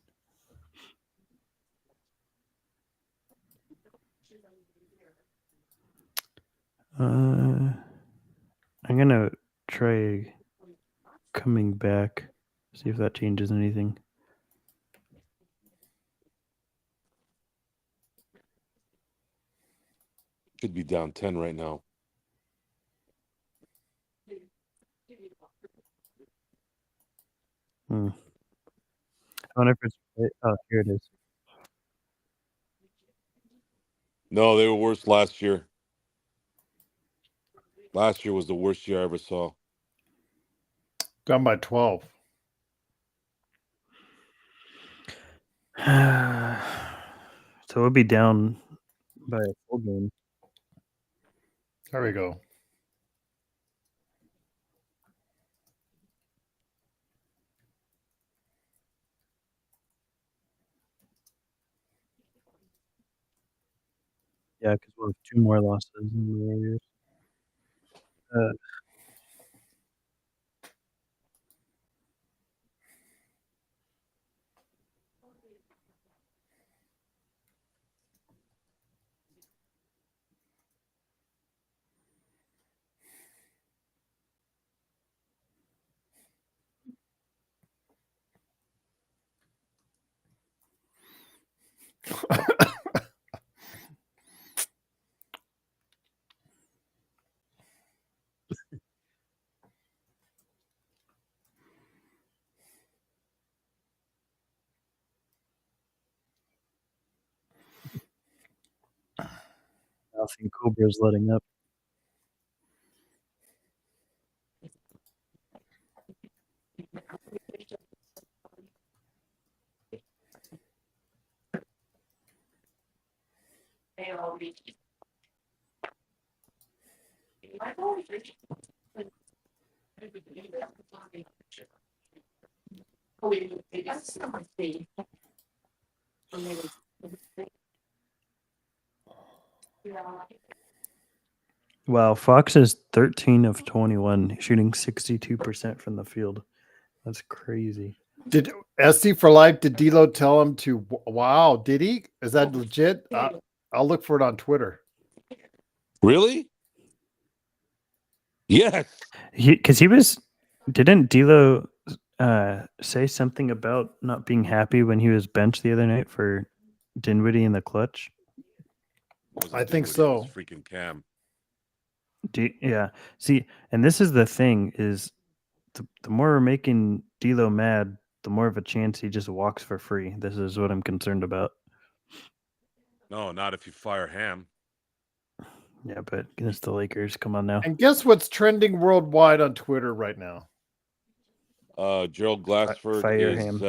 I'm going to try coming back, see if that changes anything. Could be down 10 right now. I wonder if it's. Oh, here it is. No, they were worse last year. Last year was the worst year I ever saw. Down by 12. So we'll be down by a full game. There we go. Yeah, because we'll have 2 more losses than the Warriors. I think Cobra's letting up. Wow, Fox is 13 of 21, shooting 62% from the field. That's crazy. Did SC for Life, did D'Lo tell him to? Wow, did he? Is that legit? I'll look for it on Twitter. Really? Yes. Because he was, didn't D'Lo say something about not being happy when he was benched the other night for Dinwiddie in the clutch? Wasn't I think Dinwiddie, it was so. freaking Cam. Yeah. See, and this is the thing: is the more we're making D'Lo mad, the more of a chance he just walks for free. This is what I'm concerned about. No, not if you fire Ham. Yeah, but against the Lakers, come on now. And guess what's trending worldwide on Twitter right now? Gerald Glassford Fire is Ham.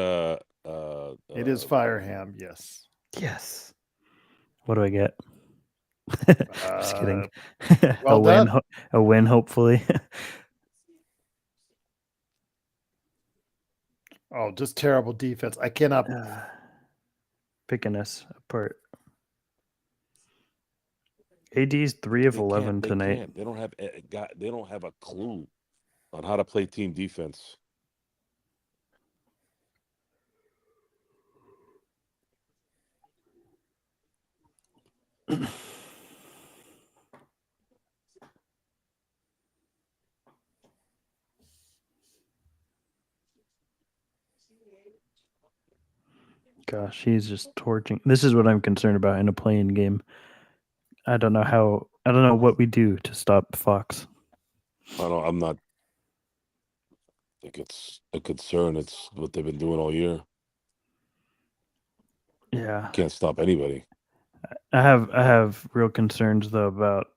It is Fireham, yes. Yes. What do I get? Just kidding. Well done. A win, hopefully. Oh, just terrible defense. I cannot. Picking us apart. AD's 3 of 11 tonight. They don't have a clue on how to play team defense. Gosh, he's just torching. This is what I'm concerned about in a playing game. I don't know what we do to stop Fox. I'm not. I think it's a concern. It's what they've been doing all year. Yeah. Can't stop anybody. I have real concerns though about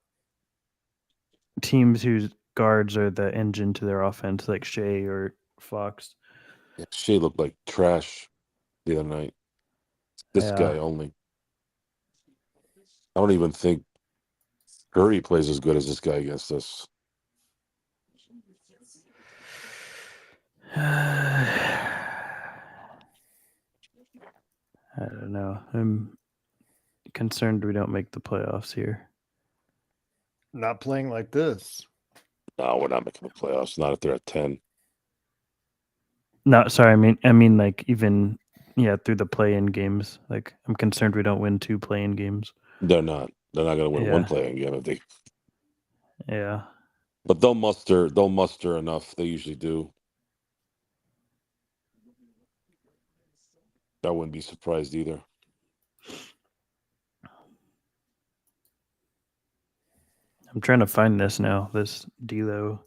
teams whose guards are the engine to their offense, like Shea or Fox. Yeah, Shea looked like trash the other night. This guy only. I don't even think Curry plays as good as this guy against us. I don't know. I'm concerned we don't make the playoffs here. Not playing like this. No, we're not making the playoffs. Not if they're at 10. No, sorry. I mean, like even through the play-in games. Like I'm concerned we don't win 2 play-in games. They're not. They're not going to win Yeah. one play-in game if they. Yeah. But they'll muster enough. They usually do. I wouldn't be surprised either. I'm trying to find this now. This D'Lo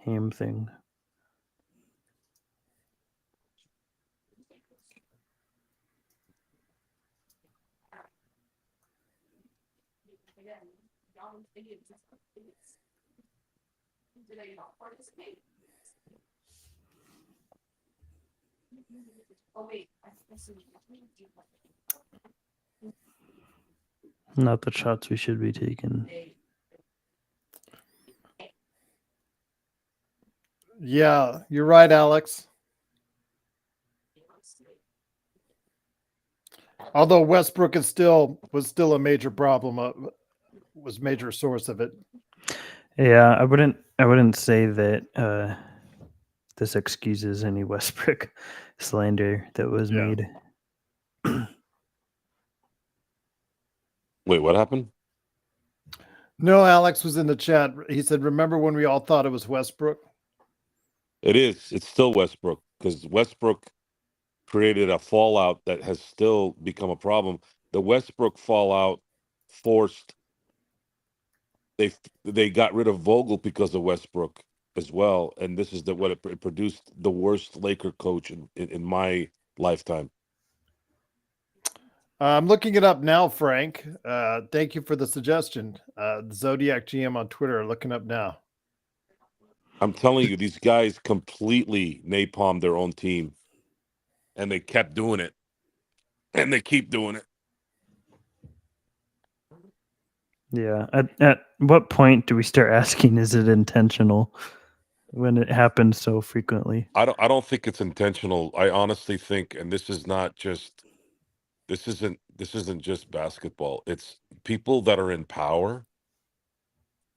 Ham thing. Not the shots we should be taking. Yeah, you're right, Alex. Although Westbrook was still a major problem, was major source of it. Yeah, I wouldn't say that this excuses any Westbrook slander that was made. Wait, what happened? No, Alex was in the chat. He said, "Remember when we all thought it was Westbrook?" It is. It's still Westbrook, because Westbrook created a fallout that has still become a problem. The Westbrook fallout forced they got rid of Vogel because of Westbrook as well, and this is what it produced the worst Laker coach in my lifetime. I'm looking it up now, Frank. Thank you for the suggestion. Zodiac GM on Twitter, looking up now. I'm telling you, these guys completely napalmed their own team, and they kept doing it, and they keep doing it. Yeah. At what point do we start asking, is it intentional when it happens so frequently? I don't think it's intentional. I honestly think, and this isn't just basketball. It's people that are in power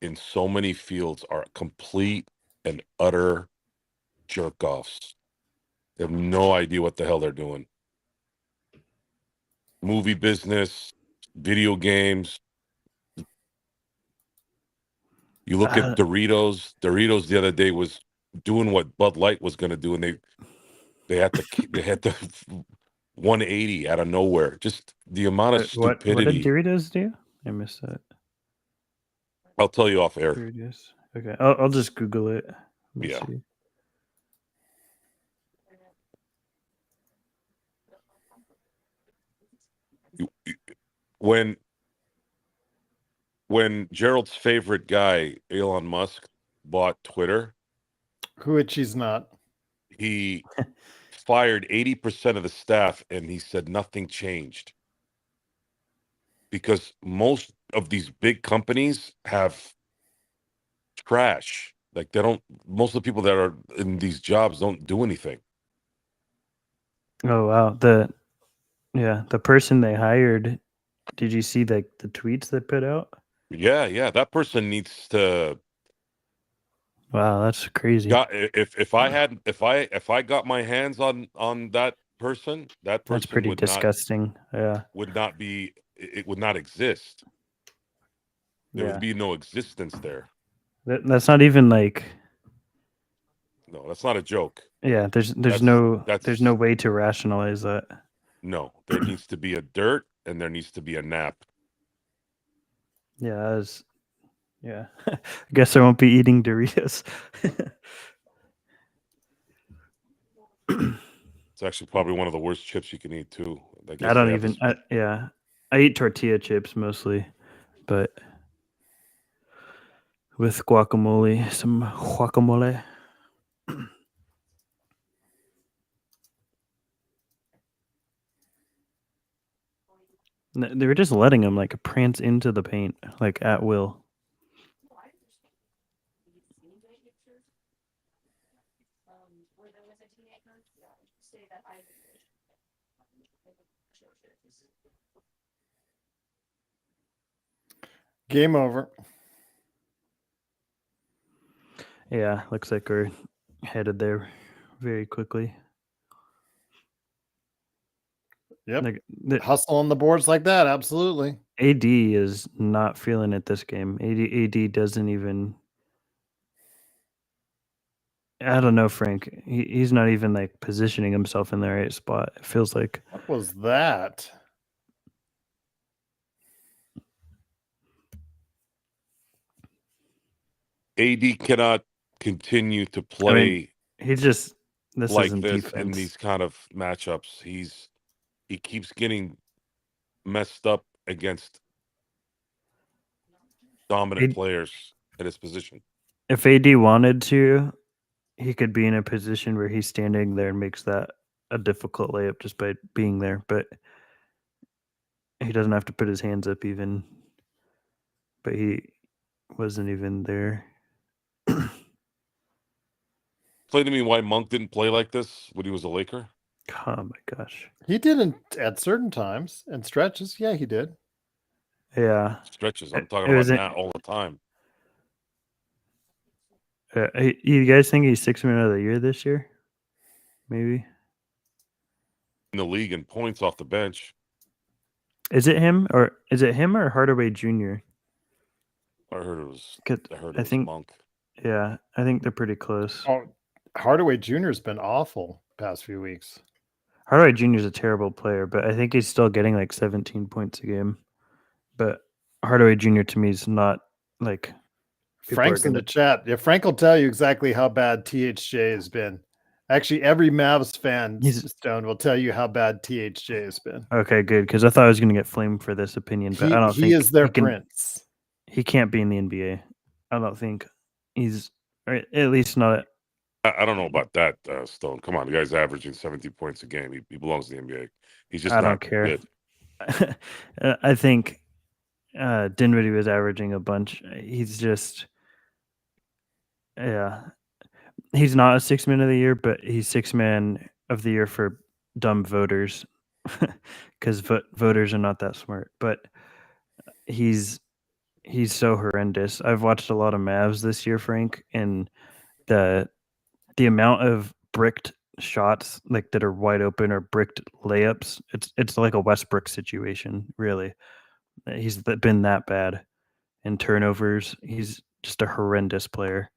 in so many fields are complete and utter jerk offs. They have no idea what the hell they're doing. Movie business, video games. You look at Doritos. Doritos the other day was doing what Bud Light was going to do, and they had to 180 out of nowhere. Just the amount of stupidity. What did Doritos do? I missed that. I'll tell you off air. Doritos. Okay, I'll just Google it. Yeah. See. When Gerald's favorite guy, Elon Musk, bought Twitter, which he's not, he fired 80% of the staff, and he said nothing changed. Because most of these big companies have trash. Like most of the people that are in these jobs don't do anything. Oh wow. The person they hired, did you see the tweets they put out? Yeah. That person needs to. Wow, that's crazy. If I got my hands on that person, that person That's pretty disgusting. Would not be. It would not exist. There would be no existence there. That's not even like. No, that's not a joke. Yeah, there's no way to rationalize that. No, there needs to be a dirt and there needs to be a nap. Yeah, I guess I won't be eating Doritos. It's actually probably one of the worst chips you can eat too. I don't even. I eat tortilla chips mostly, but with guacamole, some guacamole. They were just letting him like prance into the paint like at will. Game over. Yeah, looks like we're headed there very quickly. Yep. Hustle on the boards like that. Absolutely. AD is not feeling it this game. AD doesn't even. I don't know, Frank. He's not even like positioning himself in the right spot. It feels like. What was that? AD cannot continue to play. I mean, This like isn't this defense. in these kind of matchups. He keeps getting messed up against dominant players at his position. If AD wanted to, he could be in a position where he's standing there and makes that a difficult layup just by being there, but he doesn't have to put his hands up even. But he wasn't even there. Explain to me why Monk didn't play like this when he was a Laker. Oh my gosh. He didn't at certain times and stretches. Yeah, he did. Yeah. Stretches. I'm talking It about wasn't- that all the time. You guys think he's 6th man of the year this year? Maybe. In the league in points off the bench. Is it him or Hardaway Jr.? I heard it was. 'Cause I heard it I was think- Monk. Yeah, I think they're pretty close. Oh, Hardaway Jr. has been awful past few weeks. Hardaway Jr. is a terrible player, but I think he's still getting like 17 points a game. But Hardaway Jr. to me is not like people are Frank's in gonna- the chat. Yeah, Frank will tell you exactly how bad THJ has been. Actually, every Mavs fan, He's- Stone, will tell you how bad THJ has been. Okay, good, because I thought I was going to get flamed for this opinion, but I don't think he is their he can- prince. He can't be in the NBA. I don't think he's, or at least not. I don't know about that, Stone. Come on, the guy's averaging 17 points a game. He belongs to the NBA. He's just I not don't care. good. I think Dinwiddie was averaging a bunch. He's just, yeah, he's not a 6th man of the year, but he's 6th man of the year for dumb voters, because voters are not that smart. But he's so horrendous. I've watched a lot of Mavs this year, Frank, and the amount of bricked shots like that are wide open or bricked layups, it's like a Westbrook situation, really. He's been that bad. And turnovers, he's just a horrendous player.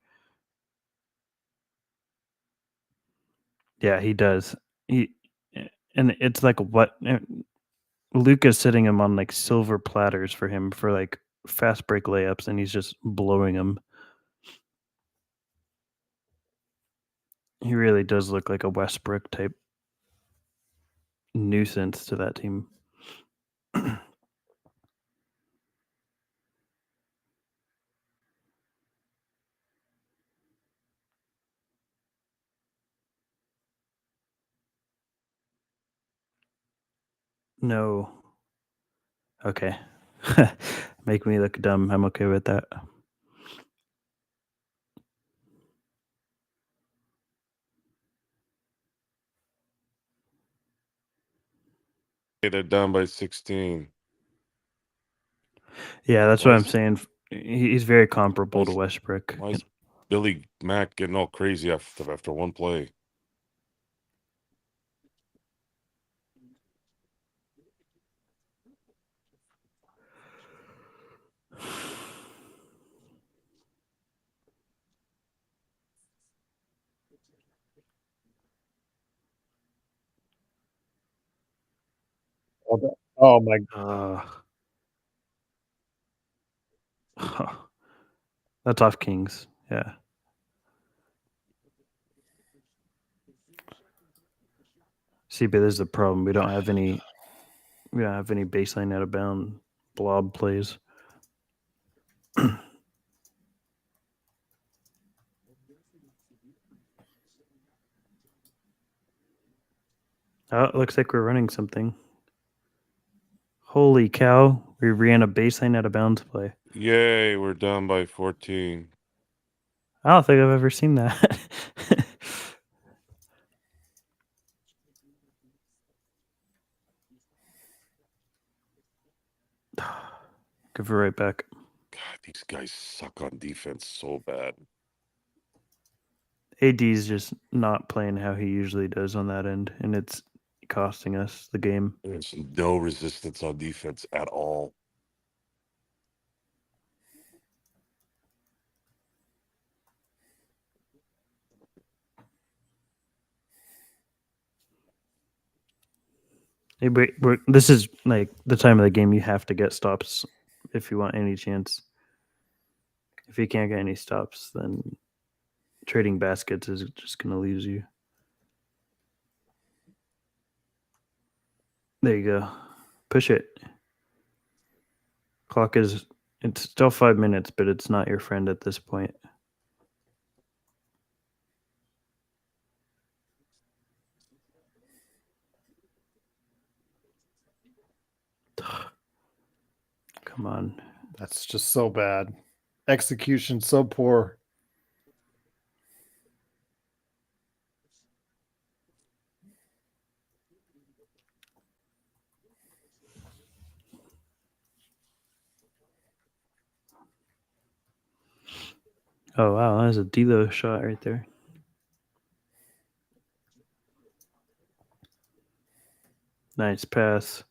Yeah, he does. And it's like what Luca's sitting him on like silver platters for him for like fast break layups, and he's just blowing them. He really does look like a Westbrook type nuisance to that team. No. Okay. Make me look dumb. I'm okay with that. They're down by 16. Yeah, that's Why what I'm is- saying. He's very comparable to is- Westbrook. Why is Billy Mack getting all crazy after one play? Oh my! That's off Kings. Yeah. See, but there's the problem. We don't have any baseline out of bound blob plays. Oh, it looks like we're running something. Holy cow. We ran a baseline out of bounds play. Yay, we're down by 14. I don't think I've ever seen that. Give it right back. God, these guys suck on defense so bad. AD's just not playing how he usually does on that end, and it's costing us the game. There's no resistance on defense at all. Hey, this is like the time of the game you have to get stops if you want any chance. If you can't get any stops, then trading baskets is just going to lose you. There you go. Push it. Clock is, it's still 5 minutes, but it's not your friend at this point. Come on. That's just so bad. Execution so poor. Oh, wow. That was a D'Lo shot right there. Nice pass.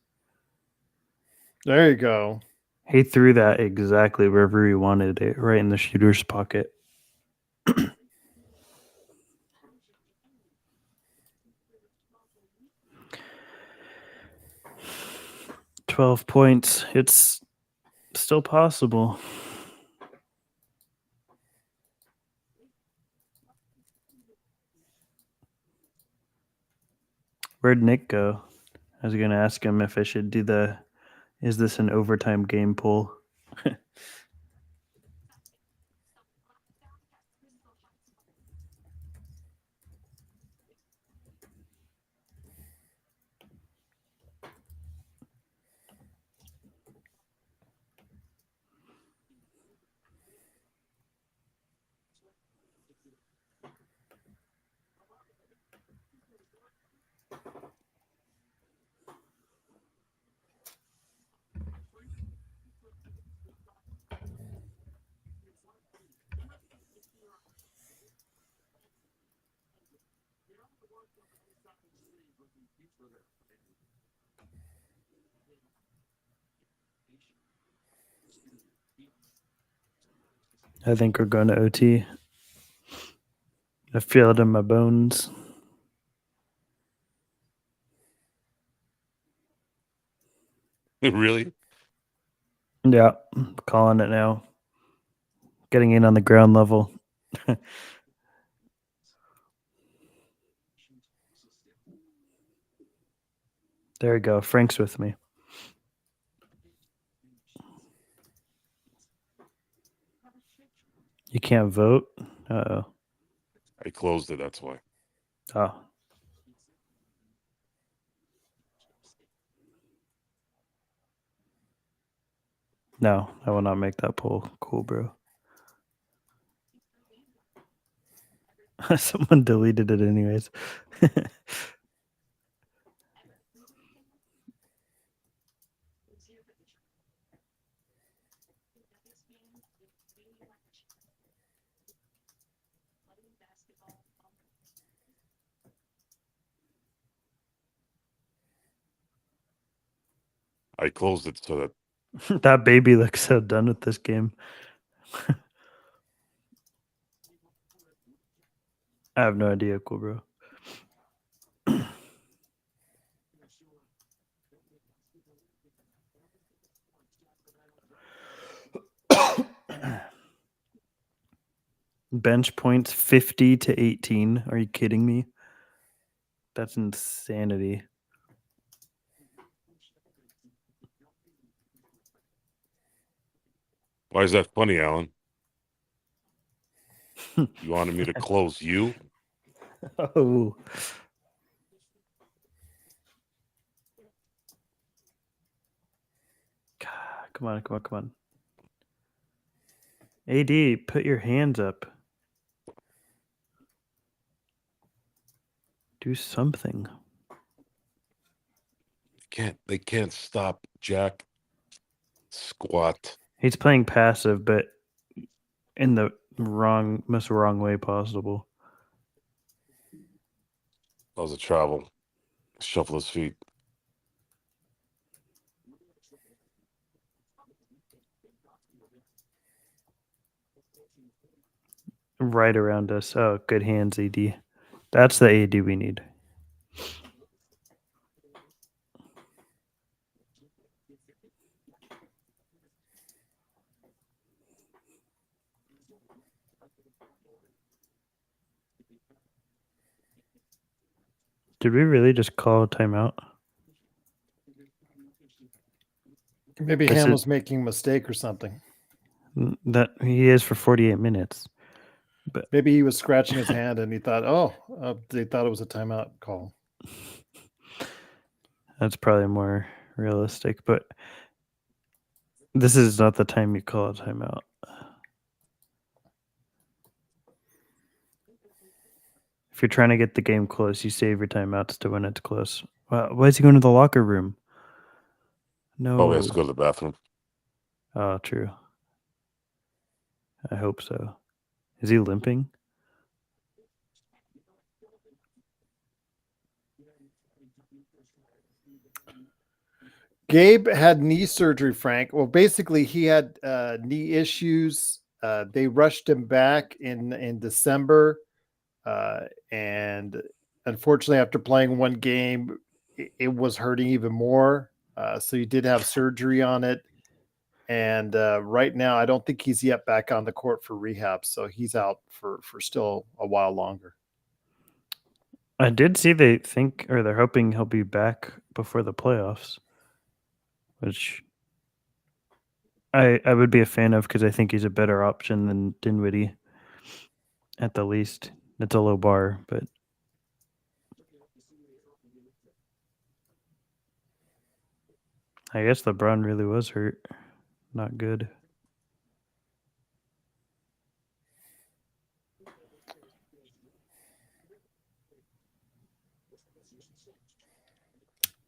There you go. He threw that exactly wherever he wanted it, right in the shooter's pocket. 12 points. It's still possible. Where'd Nick go? I was going to ask him if I should do the, is this an overtime game poll? I think we're going to OT. I feel it in my bones. Really? Yeah, I'm calling it now. Getting in on the ground level. There we go. Frank's with me. You can't vote? Uh-oh. I closed it, that's why. Oh. No, I will not make that poll. Cool, bro. Someone deleted it anyways. I closed it so that That baby looks so done with this game. I have no idea, cool, bro. Bench points 50 to 18. Are you kidding me? That's insanity. why is that funny, Alan? You wanted me to close you? Oh. God, come on, come on, come on. AD, put your hands up. Do something. They can't stop Jack squat. He's playing passive, but in the most wrong way possible. That was a travel. Shuffle his feet. Right around us. Oh, good hands, AD. That's the AD we need. Did we really just call a timeout? Maybe This Ham is- was making a mistake or something. That he is for 48 minutes. Maybe he was scratching his hand and he thought, they thought it was a timeout call. That's probably more realistic, but this is not the time you call a timeout. If you're trying to get the game close, you save your timeouts to when it's close. Why is he going to the locker room? No. Oh, he has to go to the bathroom. Oh, true. I hope so. Is he limping? Gabe had knee surgery, Frank. Well, basically, he had knee issues. They rushed him back in December. And unfortunately, after playing one game, it was hurting even more. So he did have surgery on it. And right now, I don't think he's yet back on the court for rehab. So he's out for still a while longer. I did see they're hoping he'll be back before the playoffs, which I would be a fan of because I think he's a better option than Dinwiddie. At the least, it's a low bar, but I guess LeBron really was hurt. Not good.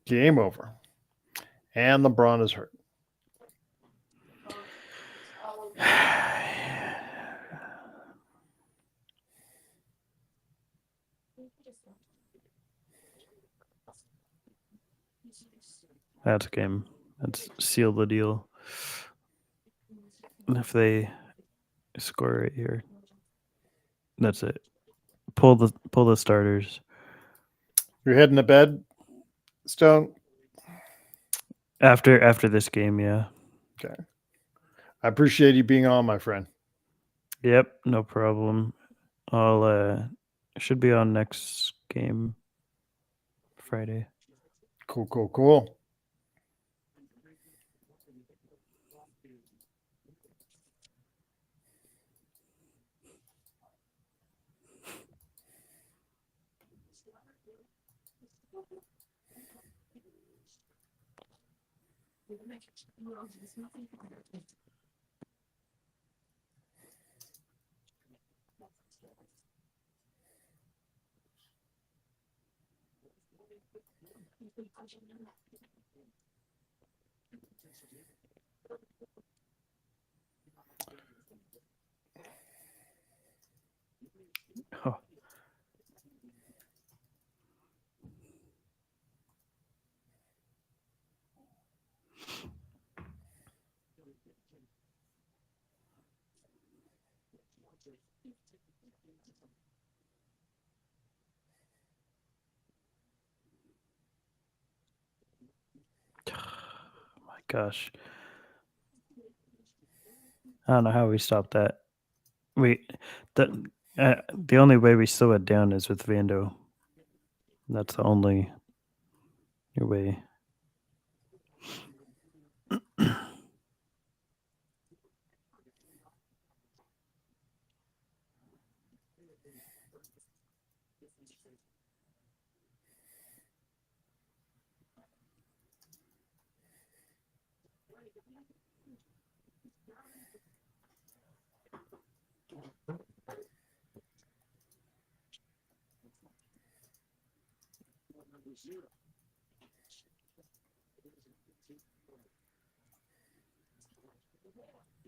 Game over. And LeBron is hurt. That's a game. That's seal the deal. And if they score right here, that's it. Pull the starters. You're heading to bed, Stone? After this game, yeah. Okay. I appreciate you being on, my friend. Yep, no problem. I'll should be on next game Friday. Cool. Oh. My gosh. I don't know how we stopped that. The only way we slow it down is with Vando. That's the only way.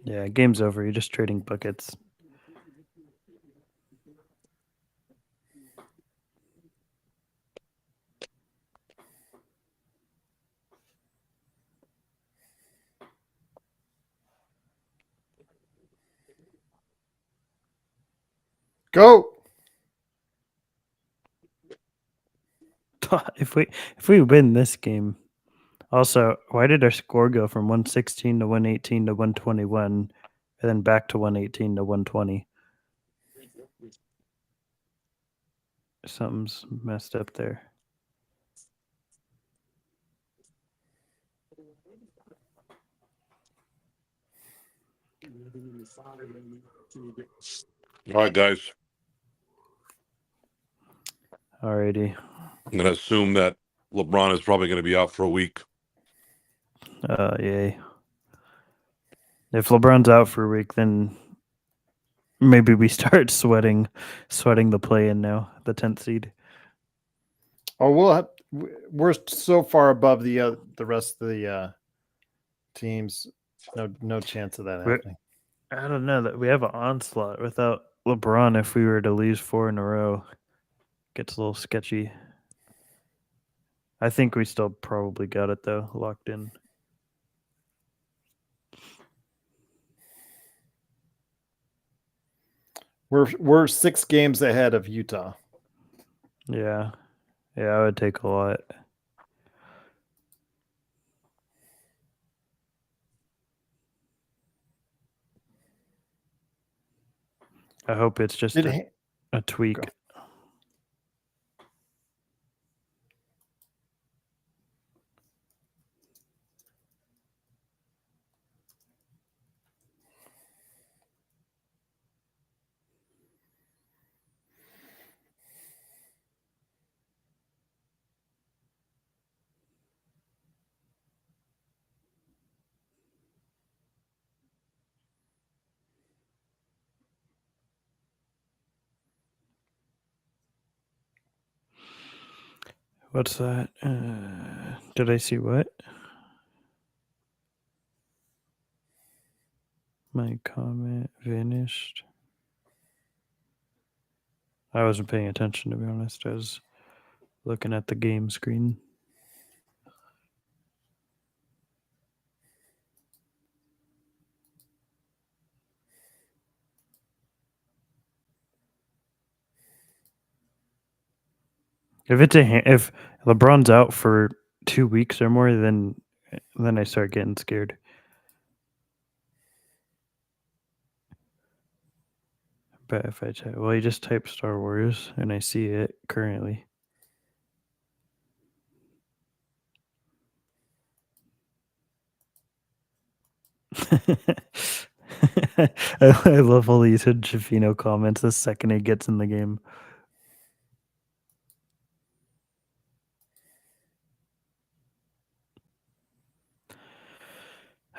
Yeah, game's over. You're just trading buckets. Go. If we win this game. Also, why did our score go from 116 to 118 to 121 and then back to 118 to 120? Something's messed up there. All right, guys. Alrighty. I'm going to assume that LeBron is probably going to be out for a week. Yay. If LeBron's out for a week, then maybe we start sweating the play-in now, the 10th seed. Oh, we're so far above the rest of the teams. No chance of that happening. I don't know that we have an onslaught without LeBron. If we were to lose 4 in a row, gets a little sketchy. I think we still probably got it though, locked in. We're 6 games ahead of Utah. Yeah. Yeah, I would take a lot. I hope it's just a tweak. Go. What's that? Did I see what? My comment vanished. I wasn't paying attention, to be honest. I was looking at the game screen. If LeBron's out for 2 weeks or more, then I start getting scared. But if I type, well, you just type Star Wars and I see it currently. I love all these Jafino comments the second he gets in the game.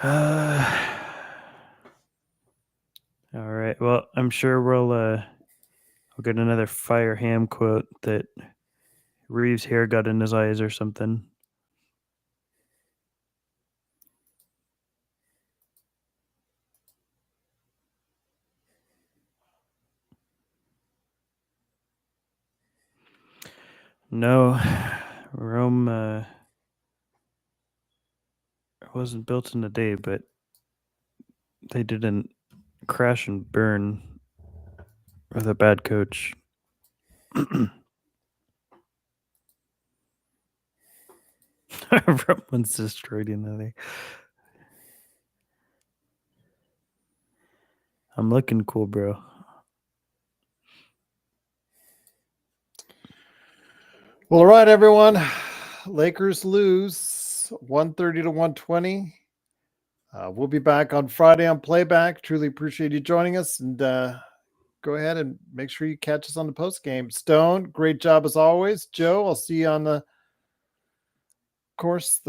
All right. Well, I'm sure we'll get another Fire Ham quote that Reeves' hair got in his eyes or something. No, Rome wasn't built in a day, but they didn't crash and burn with a bad coach. Roman's destroyed another. I'm looking cool, bro. Well, all right, everyone. Lakers lose 130 to 120. We'll be back on Friday on Playback. Truly appreciate you joining us, and go ahead and make sure you catch us on the post game. Stone, great job as always. Joe, I'll see you on the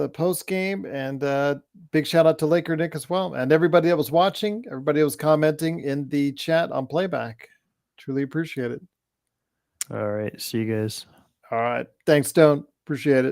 post game, and big shout out to Laker Nick as well, and everybody that was watching, everybody that was commenting in the chat on Playback. Truly appreciate it. All right. See you guys. All right. Thanks, Stone. Appreciate it.